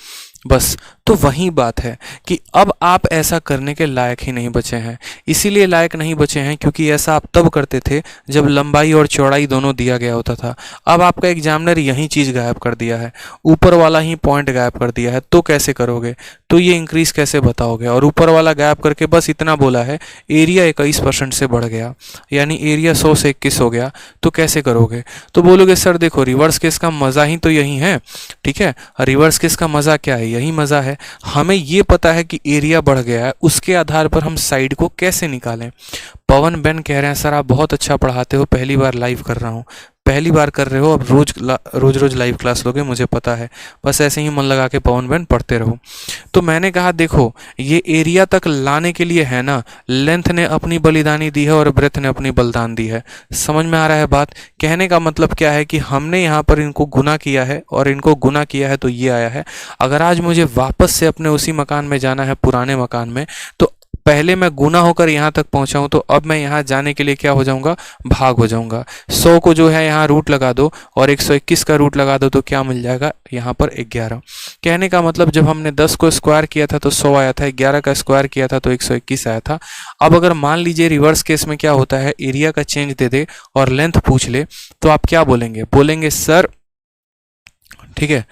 बस। तो वही बात है कि अब आप ऐसा करने के लायक ही नहीं बचे हैं। इसीलिए लायक नहीं बचे हैं क्योंकि ऐसा आप तब करते थे जब लंबाई और चौड़ाई दोनों दिया गया होता था। अब आपका एग्जामिनर यही चीज़ गायब कर दिया है, ऊपर वाला ही पॉइंट गायब कर दिया है। तो कैसे करोगे, तो ये इंक्रीज कैसे बताओगे, और ऊपर वाला गायब करके बस इतना बोला है एरिया 21% से बढ़ गया, यानी एरिया 100 से 21 हो गया, तो कैसे करोगे। तो बोलोगे सर देखो रिवर्स केस का मज़ा ही तो यही है। ठीक है, रिवर्स केस का मज़ा क्या है, यही मज़ा है। हमें ये पता है कि एरिया बढ़ गया है, उसके आधार पर हम साइड को कैसे निकालें। पवन बेन कह रहे हैं सर आप बहुत अच्छा पढ़ाते हो, पहली बार लाइव कर रहा हूँ। पहली बार कर रहे हो, अब रोज लाइव क्लास लोगे, मुझे पता है, बस ऐसे ही मन लगा के पवन बेन पढ़ते रहो। तो मैंने कहा देखो ये एरिया तक लाने के लिए है ना, लेंथ ने अपनी बलिदानी दी है और ब्रेथ ने अपनी बलिदान दी है। समझ में आ रहा है बात, कहने का मतलब क्या है कि हमने यहाँ पर इनको गुना किया है, और इनको गुना किया है तो ये आया है। अगर आज मुझे वापस से अपने उसी मकान में जाना है, पुराने मकान में, तो पहले मैं गुना होकर यहाँ तक पहुँचा हूँ, तो अब मैं यहाँ जाने के लिए क्या हो जाऊँगा, भाग हो जाऊँगा। 100 को जो है यहाँ रूट लगा दो, और 121 का रूट लगा दो, तो क्या मिल जाएगा यहाँ पर 11। कहने का मतलब जब हमने 10 को स्क्वायर किया था तो 100 आया था, 11 का स्क्वायर किया था तो 121 आया था। अब अगर मान लीजिए रिवर्स केस में क्या होता है, एरिया का चेंज दे दे और लेंथ पूछ ले, तो आप क्या बोलेंगे, बोलेंगे सर ठीक है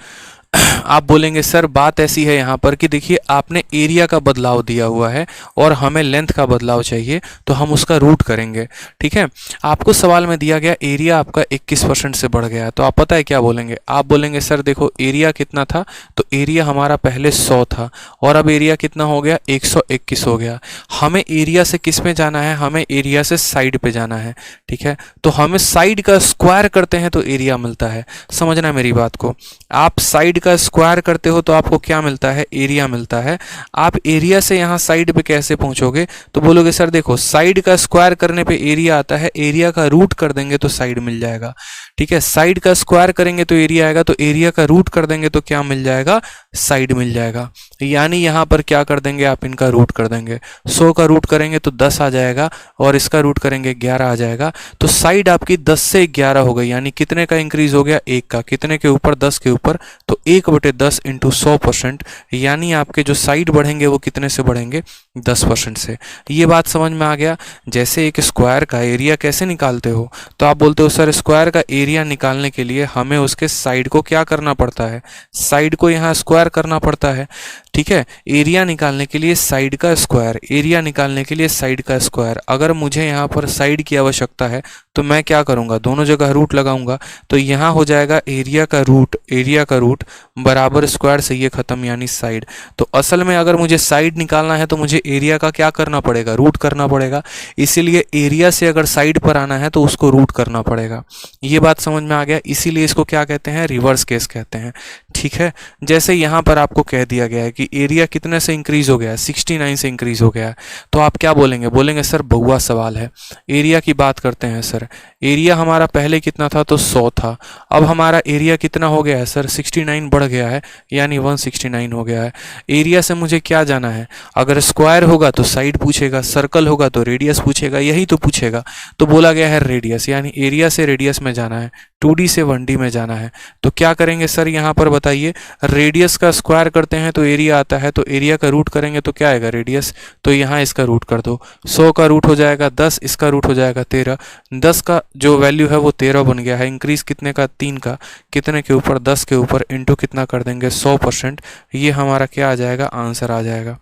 आप बोलेंगे सर बात ऐसी है यहाँ पर कि देखिए आपने एरिया का बदलाव दिया हुआ है और हमें लेंथ का बदलाव चाहिए, तो हम उसका रूट करेंगे। ठीक है, आपको सवाल में दिया गया एरिया आपका 21% से बढ़ गया है, तो आप पता है क्या बोलेंगे, आप बोलेंगे सर देखो एरिया कितना था, तो एरिया हमारा पहले 100 था और अब एरिया कितना हो गया, 121 हो गया। हमें एरिया से किस में जाना है, हमें एरिया से साइड पे जाना है। ठीक है, तो हमें साइड का स्क्वायर करते हैं तो एरिया मिलता है। समझना मेरी बात को, आप साइड का स्क्वायर करते हो तो आपको क्या मिलता है, एरिया मिलता है। आप एरिया से यहाँ साइड पे कैसे पहुंचोगे, तो बोलोगे सर देखो साइड का स्क्वायर करने पे एरिया आता है, एरिया का रूट कर देंगे तो साइड मिल जाएगा। ठीक है, साइड का स्क्वायर करेंगे तो एरिया आएगा, तो एरिया का रूट कर देंगे तो क्या मिल जाएगा, साइड मिल जाएगा। यानी यहाँ पर क्या कर देंगे, आप इनका रूट कर देंगे। 100 का रूट करेंगे तो 10 आ जाएगा और इसका रूट करेंगे 11 आ जाएगा। तो साइड आपकी 10 से 11 हो गई, यानी कितने का इंक्रीज हो गया, 1 का। कितने के ऊपर, 10 के ऊपर, तो 1/10 इंटू 100%, यानी आपके जो साइड बढ़ेंगे वो कितने से बढ़ेंगे, 10% से। ये बात समझ में आ गया। जैसे एक स्क्वायर का एरिया कैसे निकालते हो, तो आप बोलते हो सर स्क्वायर का एरिया निकालने के लिए हमें उसके साइड को क्या करना पड़ता है, साइड को यहाँ स्क्वायर करना पड़ता है। ठीक है, एरिया निकालने के लिए साइड का स्क्वायर, एरिया निकालने के लिए साइड का स्क्वायर। अगर मुझे यहाँ पर साइड की आवश्यकता है तो मैं क्या करूँगा, दोनों जगह रूट लगाऊंगा, तो यहाँ हो जाएगा एरिया का रूट बराबर स्क्वायर से ये खत्म, यानी साइड। तो असल में अगर मुझे साइड निकालना है तो मुझे एरिया का क्या करना पड़ेगा, रूट करना पड़ेगा। इसीलिए एरिया से अगर साइड पर आना है तो उसको रूट करना पड़ेगा। ये बात समझ में आ गया, इसीलिए इसको क्या कहते हैं, रिवर्स केस कहते हैं। ठीक है, जैसे यहाँ पर आपको कह दिया गया है कि एरिया कितने से इंक्रीज हो गया है, 69 से इंक्रीज हो गया है, तो आप क्या बोलेंगे, बोलेंगे सर बहुआ सवाल है, एरिया की बात करते हैं सर। एरिया हमारा पहले कितना था, तो 100 था, अब हमारा एरिया कितना हो गया है सर, 69 बढ़ गया है, यानी 169 हो गया है। एरिया से मुझे क्या जाना है, अगर स्क्वायर होगा तो साइड पूछेगा, सर्कल होगा तो रेडियस पूछेगा, यही तो पूछेगा। तो बोला गया है रेडियस, यानी एरिया से रेडियस में जाना है, 2D से 1D में जाना है। तो क्या करेंगे सर, यहाँ पर बताइए, रेडियस का स्क्वायर करते हैं तो एरिया आता है, तो एरिया का रूट करेंगे तो क्या आएगा, रेडियस। तो यहाँ इसका रूट कर दो, 100 का रूट हो जाएगा 10, इसका रूट हो जाएगा 13, 10 का जो वैल्यू है वो 13 बन गया है। इंक्रीज कितने का, 3 का, कितने के ऊपर, 10 के ऊपर, इंटू कितना कर देंगे, 100%। ये हमारा क्या आ जाएगा, आंसर आ जाएगा।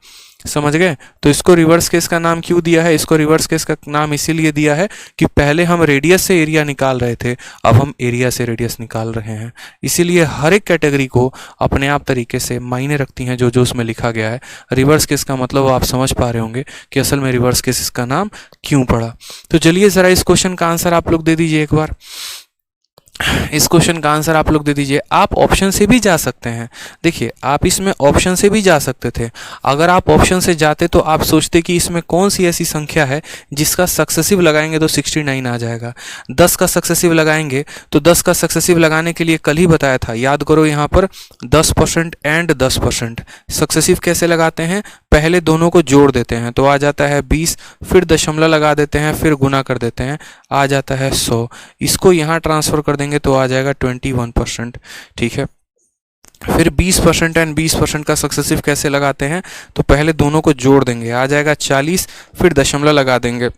समझ गए। तो इसको रिवर्स केस का नाम क्यों दिया है, इसको रिवर्स केस का नाम इसीलिए दिया है कि पहले हम रेडियस से एरिया निकाल रहे थे, अब हम एरिया से रेडियस निकाल रहे हैं। इसीलिए हर एक कैटेगरी को अपने आप तरीके से मायने रखती हैं जो जो उसमें लिखा गया है। रिवर्स केस का मतलब आप समझ पा रहे होंगे कि असल में रिवर्स केस इसका नाम क्यों पड़ा। तो चलिए ज़रा इस क्वेश्चन का आंसर आप लोग दे दीजिए एक बार। इस क्वेश्चन का आंसर आप लोग दे दीजिए। आप ऑप्शन से भी जा सकते हैं, देखिए आप इसमें ऑप्शन से भी जा सकते थे। अगर आप ऑप्शन से जाते तो आप सोचते कि इसमें कौन सी ऐसी संख्या है जिसका सक्सेसिव लगाएंगे तो 69 आ जाएगा। 10 का सक्सेसिव लगाएंगे तो 10 का सक्सेसिव लगाने के लिए कल ही बताया था, याद करो, यहाँ पर 10% एंड 10%। सक्सेसिव कैसे लगाते हैं, पहले दोनों को जोड़ देते हैं तो आ जाता है 20, फिर दशमलव लगा देते हैं, फिर गुना कर देते हैं, आ जाता है 100। इसको यहाँ ट्रांसफर कर देंगे तो आ जाएगा 21%। ठीक है, फिर 20% एंड 20% का सक्सेसिव कैसे लगाते हैं, तो पहले दोनों को जोड़ देंगे, आ जाएगा 40, फिर दशमलव लगा देंगे,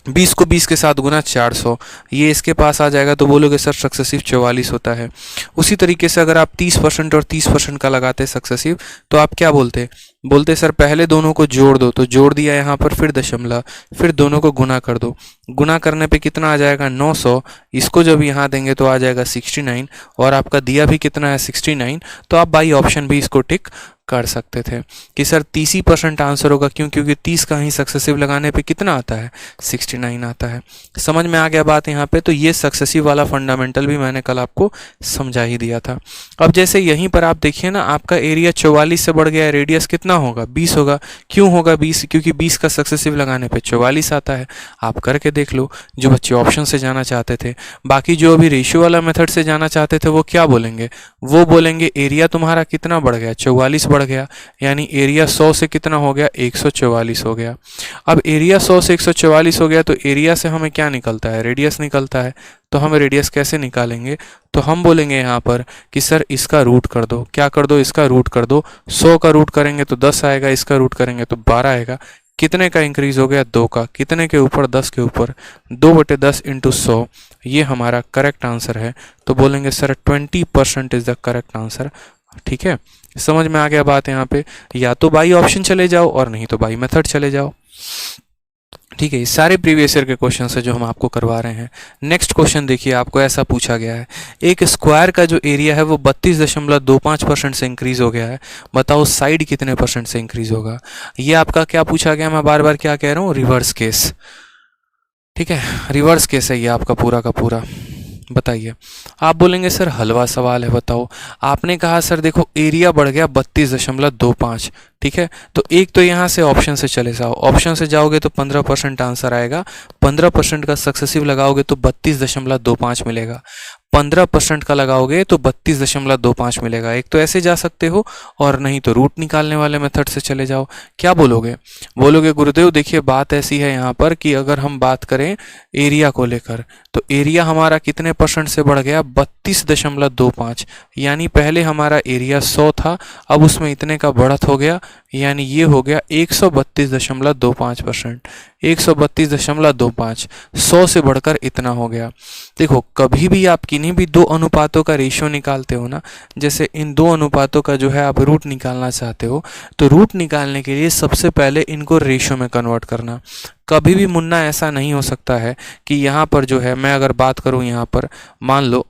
20 को 20 के साथ गुना 400, ये इसके पास आ जाएगा। तो बोलोगे सर सक्सेसिव 44 होता है। उसी तरीके से अगर आप 30% और 30% का लगाते सक्सेसिव तो आप क्या बोलते, बोलते सर पहले दोनों को जोड़ दो, तो जोड़ दिया यहाँ पर, फिर दशमलव, फिर दोनों को गुना कर दो, गुना करने पे कितना आ जाएगा 900, इसको जब यहाँ देंगे तो आ जाएगा 69, और आपका दिया भी कितना है 69। तो आप बाई ऑप्शन भी इसको टिक कर सकते थे कि सर 30% आंसर होगा, क्यों, क्योंकि 30 का ही सक्सेसिव लगाने पे कितना आता है, 69 आता है। समझ में आ गया बात यहाँ पे। तो ये सक्सेसिव वाला फंडामेंटल भी मैंने कल आपको समझा ही दिया था। अब जैसे यहीं पर आप देखिए ना, आपका एरिया 44 से बढ़ गया है, रेडियस कितना होगा, 20 होगा। क्यों होगा 20, क्योंकि 20 का सक्सेसिव लगाने पे 44 आता है। आप करके देख लो, जो बच्चे ऑप्शन से जाना चाहते थे। बाकी जो अभी रेशियो वाला मेथड से जाना चाहते थे वो क्या बोलेंगे, वो बोलेंगे एरिया तुम्हारा कितना बढ़ गया, 44 बढ़ गया, यानी एरिया 100 से कितना हो गया, 144 हो गया। अब एरिया 100 से 144 हो गया तो एरिया से हमें क्या निकलता है, रेडियस निकलता है। तो हम रेडियस कैसे निकालेंगे, तो हम बोलेंगे यहाँ पर कि सर इसका रूट कर दो, क्या कर दो, इसका रूट कर दो। 100 का रूट करेंगे तो 10 आएगा, इसका रूट करेंगे तो 12 आएगा। कितने का इंक्रीज हो गया, 2 का, कितने के ऊपर, 10 के ऊपर, 2/10 इंटू 100, ये हमारा करेक्ट आंसर है। तो बोलेंगे sir 20% is the correct answer. ठीक है, समझ में आ गया बात यहाँ पे। या तो बाई ऑप्शन चले जाओ और नहीं तो बाई मेथड चले जाओ। ठीक है, ये सारे प्रीवियस ईयर के क्वेश्चन है जो हम आपको करवा रहे हैं। नेक्स्ट क्वेश्चन देखिए, आपको ऐसा पूछा गया है, एक स्क्वायर का जो एरिया है वो 32.25% से इंक्रीज हो गया है, बताओ साइड कितने परसेंट से इंक्रीज होगा। ये आपका क्या पूछा गया, मैं बार बार क्या कह रहा हूँ, रिवर्स केस। ठीक है, रिवर्स केस है ये आपका पूरा का पूरा। बताइए, आप बोलेंगे सर हलवा सवाल है, बताओ। आपने कहा सर देखो एरिया बढ़ गया 32.25। ठीक है, तो एक तो यहाँ से ऑप्शन से चले जाओ, ऑप्शन से जाओगे तो 15% आंसर आएगा, 15% का सक्सेसिव लगाओगे तो 32.25 मिलेगा, 15% का लगाओगे तो 32.25 मिलेगा। एक तो ऐसे जा सकते हो और नहीं तो रूट निकालने वाले मेथड से चले जाओ। क्या बोलोगे, बोलोगे गुरुदेव देखिए बात ऐसी है यहाँ पर कि अगर हम बात करें एरिया को लेकर तो एरिया हमारा कितने परसेंट से बढ़ गया, 32.25, यानी पहले हमारा एरिया 100 था, अब उसमें इतने का बढ़त हो गया, यानी ये हो गया 132.25%। 132.25, 100 से बढ़कर इतना हो गया। देखो कभी भी आप किन्हीं भी दो अनुपातों का रेशियो निकालते हो ना, जैसे इन दो अनुपातों का जो है आप रूट निकालना चाहते हो, तो रूट निकालने के लिए सबसे पहले इनको रेशियो में कन्वर्ट करना। कभी भी मुन्ना ऐसा नहीं हो सकता है कि यहाँ पर जो है, मैं अगर बात करूँ यहाँ पर मान लो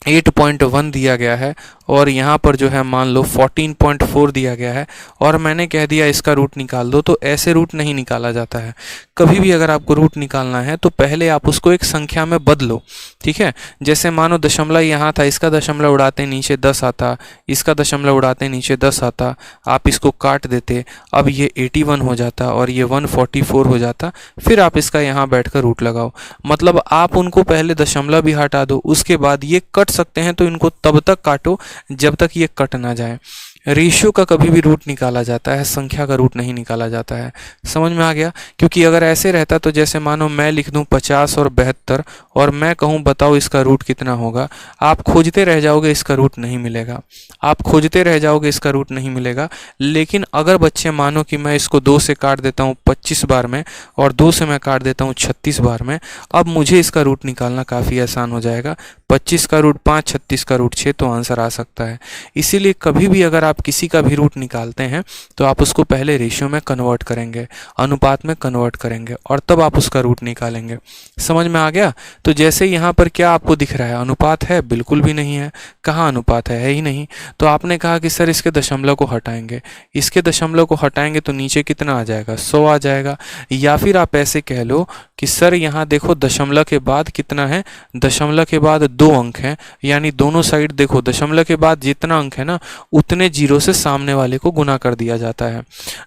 8.1 दिया गया है और यहाँ पर जो है मान लो 14.4 दिया गया है और मैंने कह दिया इसका रूट निकाल दो, तो ऐसे रूट नहीं निकाला जाता है। कभी भी अगर आपको रूट निकालना है तो पहले आप उसको एक संख्या में बदलो। ठीक है, जैसे मानो दशमलव यहाँ था, इसका दशमलव उड़ाते नीचे 10 आता, इसका दशमलव उड़ाते नीचे 10 आता, आप इसको काट देते, अब ये 81 हो जाता और ये 144 हो जाता, फिर आप इसका यहाँ बैठकर रूट लगाओ। मतलब आप उनको पहले दशमलव भी हटा दो, उसके बाद ये कट सकते हैं तो इनको तब तक काटो जब तक ये कट ना जाए। रेशियो का कभी भी रूट निकाला जाता है, संख्या का रूट नहीं निकाला जाता है। समझ में आ गया, क्योंकि अगर ऐसे रहता तो जैसे मानो मैं लिख दूं 50 और 72 और मैं कहूं बताओ इसका रूट कितना होगा, आप खोजते रह जाओगे, इसका रूट नहीं मिलेगा, आप खोजते रह जाओगे, इसका रूट नहीं मिलेगा। लेकिन अगर बच्चे मानो कि मैं इसको 2 से काट देता हूँ 25 बार में और 2 से मैं काट देता हूँ 36 बार में, अब मुझे इसका रूट निकालना काफ़ी आसान हो जाएगा। 25 का रूट 5, 36 का रूट 6, तो आंसर आ सकता है। इसीलिए कभी भी अगर आप किसी का भी रूट निकालते हैं तो आप उसको पहले रेशियो में कन्वर्ट करेंगे, अनुपात में कन्वर्ट करेंगे और तब आप उसका रूट निकालेंगे। समझ में आ गया। तो जैसे यहाँ पर क्या आपको दिख रहा है, अनुपात है, बिल्कुल भी नहीं है। कहाँ अनुपात है ही नहीं। तो आपने कहा कि सर इसके दशमलव को हटाएंगे, इसके दशमलव को हटाएंगे तो नीचे कितना आ जाएगा, 100 आ जाएगा। या फिर आप ऐसे कह लो कि सर यहाँ देखो दशमलव के बाद कितना है, दशमलव के बाद 2 अंक हैं, यानी दोनों साइड देखो दशमलव के बाद जितना अंक है ना उतने जीरो से सामने वाले को गुना कर दिया जाता है।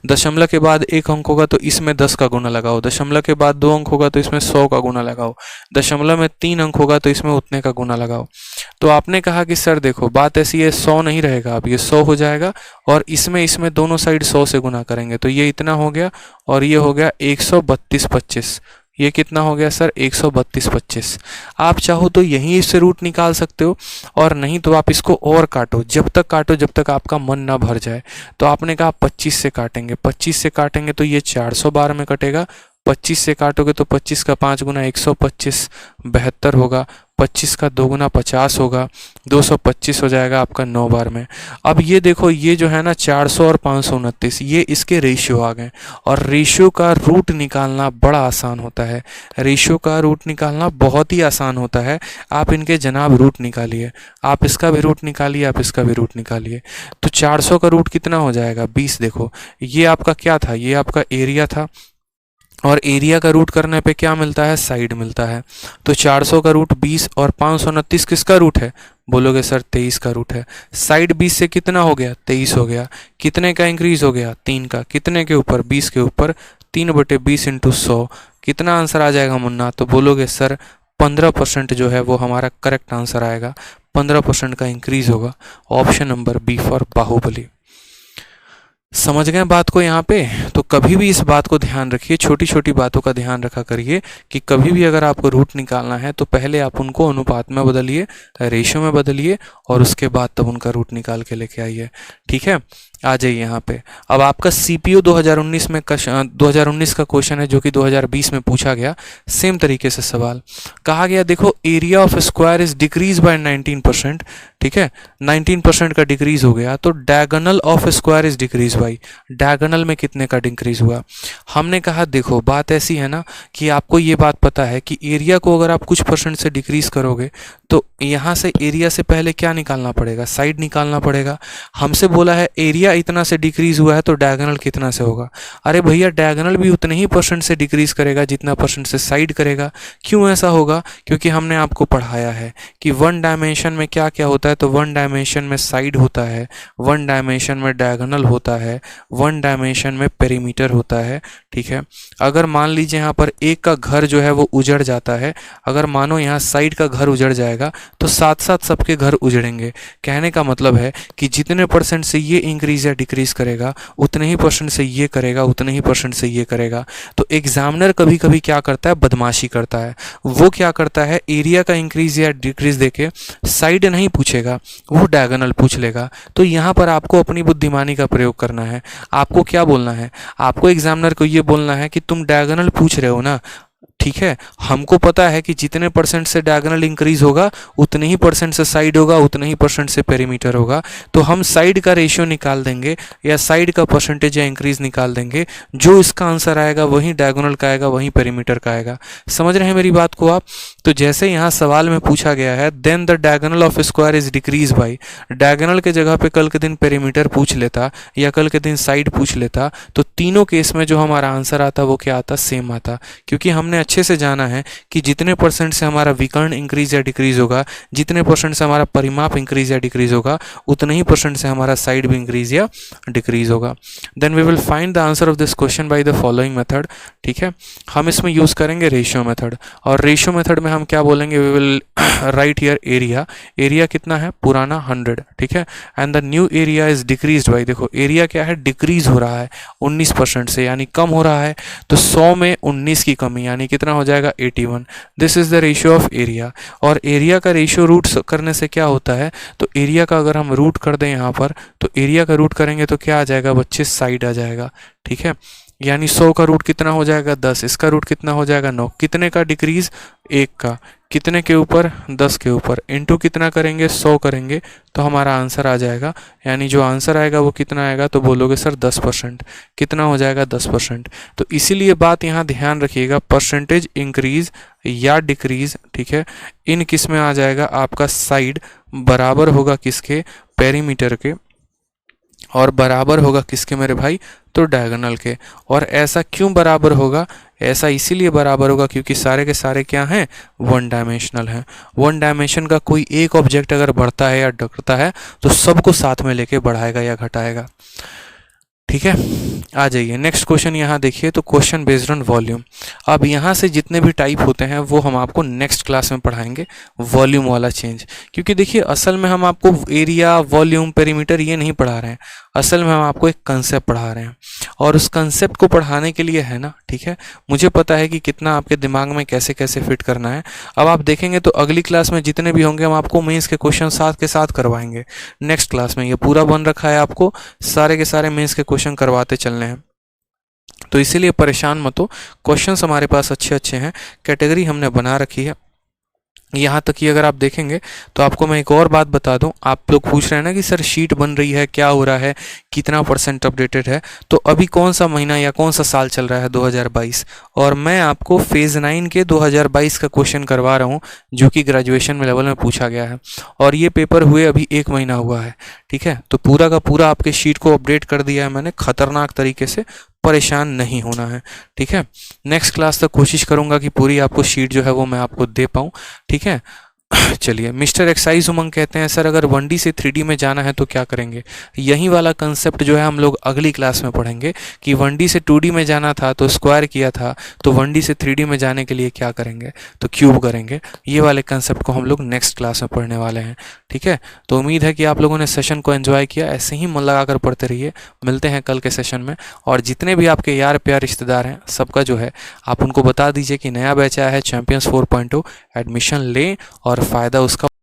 दशमलव के बाद 1 अंक होगा तो इसमें 10 का गुना लगाओ, दशमलव के बाद 2 अंक होगा तो इसमें 100 का गुना लगाओ, दशमलव में 3 अंक होगा तो इसमें उतने का गुना लगाओ। तो आपने कहा कि सर देखो बात ऐसी है, 100 नहीं रहेगा, अब ये 100 हो जाएगा और इसमें दोनों साइड 100 से गुना करेंगे तो ये इतना हो गया और ये हो गया 132.25। ये कितना हो गया सर, 132.25। आप चाहो तो यहीं इससे रूट निकाल सकते हो और नहीं तो आप इसको और काटो, जब तक काटो जब तक आपका मन ना भर जाए। तो आपने कहा 25 से काटेंगे, 25 से काटेंगे तो ये 412 में कटेगा, 25 से काटोगे तो 25 का 5 गुना 125, 72 होगा, 25 का 2 गुना 50 होगा, 225 हो जाएगा आपका 9 बार में। अब ये देखो ये जो है ना 400 और 529, ये इसके रेशियो आ गए और रेशियो का रूट निकालना बड़ा आसान होता है। रेशियो का रूट निकालना बहुत ही आसान होता है। आप इनके जनाब रूट निकालिए, आप इसका भी रूट निकालिए, आप इसका भी रूट निकालिए। तो 400 का रूट कितना हो जाएगा, 20। देखो ये आपका क्या था, ये आपका एरिया था और एरिया का रूट करने पे क्या मिलता है, साइड मिलता है। तो 400 का रूट 20 और 529 किसका रूट है, बोलोगे सर 23 का रूट है। साइड 20 से कितना हो गया, 23 हो गया। कितने का इंक्रीज हो गया, 3 का। कितने के ऊपर, 20 के ऊपर, 3/20 × 100। कितना आंसर आ जाएगा मुन्ना, तो बोलोगे सर 15% जो है वो हमारा करेक्ट आंसर आएगा, 15% का इंक्रीज होगा। Option number B for Baahubali. समझ गए बात को यहाँ पे। तो कभी भी इस बात को ध्यान रखिए, छोटी छोटी बातों का ध्यान रखा करिए कि कभी भी अगर आपको रूट निकालना है तो पहले आप उनको अनुपात में बदलिए, रेशियो में बदलिए और उसके बाद तब उनका रूट निकाल के लेके आइए। ठीक है, आ जाइए यहाँ पे। अब आपका सीपीयू 2019 में 2019 का क्वेश्चन है जो कि 2020 में पूछा गया। सेम तरीके से सवाल कहा गया, देखो area of square is decrease by 19%। ठीक है, 19% का डिक्रीज हो गया, तो diagonal of square is decrease by, diagonal में कितने का डिक्रीज हुआ। हमने कहा देखो बात ऐसी है ना कि आपको ये बात पता है कि एरिया को अगर आप कुछ परसेंट से डिक्रीज करोगे तो यहाँ से एरिया से पहले क्या निकालना पड़ेगा, साइड निकालना पड़ेगा। हमसे बोला है एरिया इतना से डिक्रीज हुआ है तो डायगोनल कितना से होगा। अरे भैया डायगोनल भी उतने ही परसेंट से डिक्रीज करेगा जितना परसेंट से साइड करेगा। क्यों ऐसा होगा, क्योंकि हमने आपको पढ़ाया है कि वन डायमेंशन में क्या क्या होता है। तो वन डायमेंशन में साइड होता है, वन डायमेंशन में डायगोनल होता है, वन डायमेंशन में पेरीमीटर होता है। ठीक है, अगर मान लीजिए यहाँ पर एक का घर जो है वो उजड़ जाता है, अगर मानो यहाँ साइड का घर उजड़ जाएगा तो साथ साथ सबके घर उजड़ेंगे। कहने का मतलब है कि जितने परसेंट से ये इंक्रीज या डिक्रीज करेगा उतने ही परसेंट से ये करेगा, उतने ही परसेंट से ये करेगा। तो एग्जामिनर कभी कभी क्या करता है, बदमाशी करता है। वो क्या करता है, एरिया का इंक्रीज या डिक्रीज देके साइड नहीं पूछेगा, वो डायगोनल पूछ लेगा। तो यहाँ पर आपको अपनी बुद्धिमानी का प्रयोग करना है। आपको क्या बोलना है, आपको एग्जामिनर को ये बोलना है कि तुम डायगोनल पूछ रहे हो ना, ठीक है, हमको पता है कि जितने परसेंट से डायगोनल इंक्रीज होगा उतने ही परसेंट से साइड होगा, उतने ही परसेंट से पेरीमीटर होगा। तो हम साइड का रेशियो निकाल देंगे या साइड का परसेंटेज या इंक्रीज निकाल देंगे। जो इसका आंसर आएगा वही डायगोनल का आएगा, वही पेरीमीटर का आएगा। समझ रहे हैं मेरी बात को आप। तो जैसे यहाँ सवाल में पूछा गया है then the diagonal of square is decrease by, diagonal के जगह पे कल के दिन पेरीमीटर पूछ लेता या कल के दिन साइड पूछ लेता तो तीनों केस में जो हमारा आंसर आता वो क्या आता, सेम आता। क्योंकि हमने अच्छे से जाना है कि जितने परसेंट से हमारा विकर्ण इंक्रीज या डिक्रीज होगा, जितने परसेंट से हमारा परिमाप इंक्रीज या डिक्रीज होगा, उतने ही परसेंट से हमारा साइड भी इंक्रीज या डिक्रीज होगा। Then we will find the answer of this question by the following method. ठीक है, हम इसमें यूज करेंगे रेशियो मेथड, और रेशियो मेथड में हम क्या बोलेंगे, we will write here area, area कितना है पुराना 100, ठीक है, and the new area is decreased by, देखो एरिया क्या है, डिक्रीज हो रहा है 19% से, यानी कम हो रहा है। तो 100 में 19 की कमी यानी कितना हो जाएगा 81। This is the ratio of area. और एरिया का रेशियो रूट करने से क्या होता है, तो एरिया का अगर हम रूट कर दें यहाँ पर, तो एरिया का रूट करेंगे तो क्या आ जाएगा बच्चे, साइड आ जाएगा। ठीक है, यानी 100 का रूट कितना हो जाएगा 10, इसका रूट कितना हो जाएगा 9, कितने का डिक्रीज 1 का, कितने के ऊपर 10 के ऊपर, इनटू कितना करेंगे 100 करेंगे तो हमारा आंसर आ जाएगा। यानी जो आंसर आएगा वो कितना आएगा, तो बोलोगे सर 10%, कितना हो जाएगा 10%। तो इसीलिए बात यहाँ ध्यान रखिएगा, परसेंटेज इंक्रीज या डिक्रीज, ठीक है, इन किस में आ जाएगा, आपका साइड बराबर होगा किसके, पेरीमीटर के, और बराबर होगा किसके मेरे भाई, तो डायगोनल के। और ऐसा क्यों बराबर होगा, ऐसा इसीलिए बराबर होगा क्योंकि सारे के सारे क्या हैं, वन डायमेंशनल हैं। वन डायमेंशन का कोई एक ऑब्जेक्ट अगर बढ़ता है या घटता है तो सबको साथ में लेके बढ़ाएगा या घटाएगा। ठीक है, आ जाइए नेक्स्ट क्वेश्चन यहाँ देखिए। तो क्वेश्चन बेस्ड ऑन वॉल्यूम। अब यहाँ से जितने भी टाइप होते हैं वो हम आपको नेक्स्ट क्लास में पढ़ाएंगे, वॉल्यूम वाला चेंज। क्योंकि देखिए असल में हम आपको एरिया, वॉल्यूम, पेरीमीटर ये नहीं पढ़ा रहे हैं, असल में हम आपको एक कंसेप्ट पढ़ा रहे हैं। और उस कंसेप्ट को पढ़ाने के लिए है ना, ठीक है, मुझे पता है कि कितना आपके दिमाग में कैसे कैसे फिट करना है। अब आप देखेंगे तो अगली क्लास में जितने भी होंगे हम आपको मेंस के क्वेश्चन साथ के साथ करवाएंगे। नेक्स्ट क्लास में ये पूरा बन रखा है, आपको सारे के सारे मेंस के क्वेश्चन करवाते चलने हैं। तो इसीलिए परेशान मत हो, क्वेश्चंस हमारे पास अच्छे अच्छे हैं, कैटेगरी हमने बना रखी है। यहाँ तक कि अगर आप देखेंगे तो आपको मैं एक और बात बता दूं, आप लोग पूछ रहे हैं ना कि सर शीट बन रही है, क्या हो रहा है, कितना % अपडेटेड है। तो अभी कौन सा महीना या कौन सा साल चल रहा है, 2022, और मैं आपको फेज़ 9 के 2022 का क्वेश्चन करवा रहा हूँ जो कि ग्रेजुएशन में लेवल में पूछा गया है। और ये पेपर हुए अभी 1 महीना हुआ है। ठीक है, तो पूरा का पूरा आपके शीट को अपडेट कर दिया है मैंने खतरनाक तरीके से, परेशान नहीं होना है। ठीक है, नेक्स्ट क्लास तक कोशिश करूंगा कि पूरी आपको शीट जो है वो मैं आपको दे पाऊँ। ठीक है, चलिए मिस्टर एक्साइज उमंग कहते हैं सर अगर 1D से 3D में जाना है तो क्या करेंगे। यही वाला कंसेप्ट जो है हम लोग अगली क्लास में पढ़ेंगे कि 1D से 2D में जाना था तो स्क्वायर किया था, तो 1D से 3D में जाने के लिए क्या करेंगे, तो क्यूब करेंगे। ये वाले कंसेप्ट को हम लोग नेक्स्ट क्लास में पढ़ने वाले हैं। ठीक है, तो उम्मीद है कि आप लोगों ने सेशन को एंजॉय किया, ऐसे ही मन लगा कर पढ़ते रहिए। मिलते हैं कल के सेशन में। और जितने भी आपके यार प्यार रिश्तेदार हैं सबका जो है आप उनको बता दीजिए कि नया बैच आया है चैंपियंस 4.0, एडमिशन लें और फ़ायदा उसका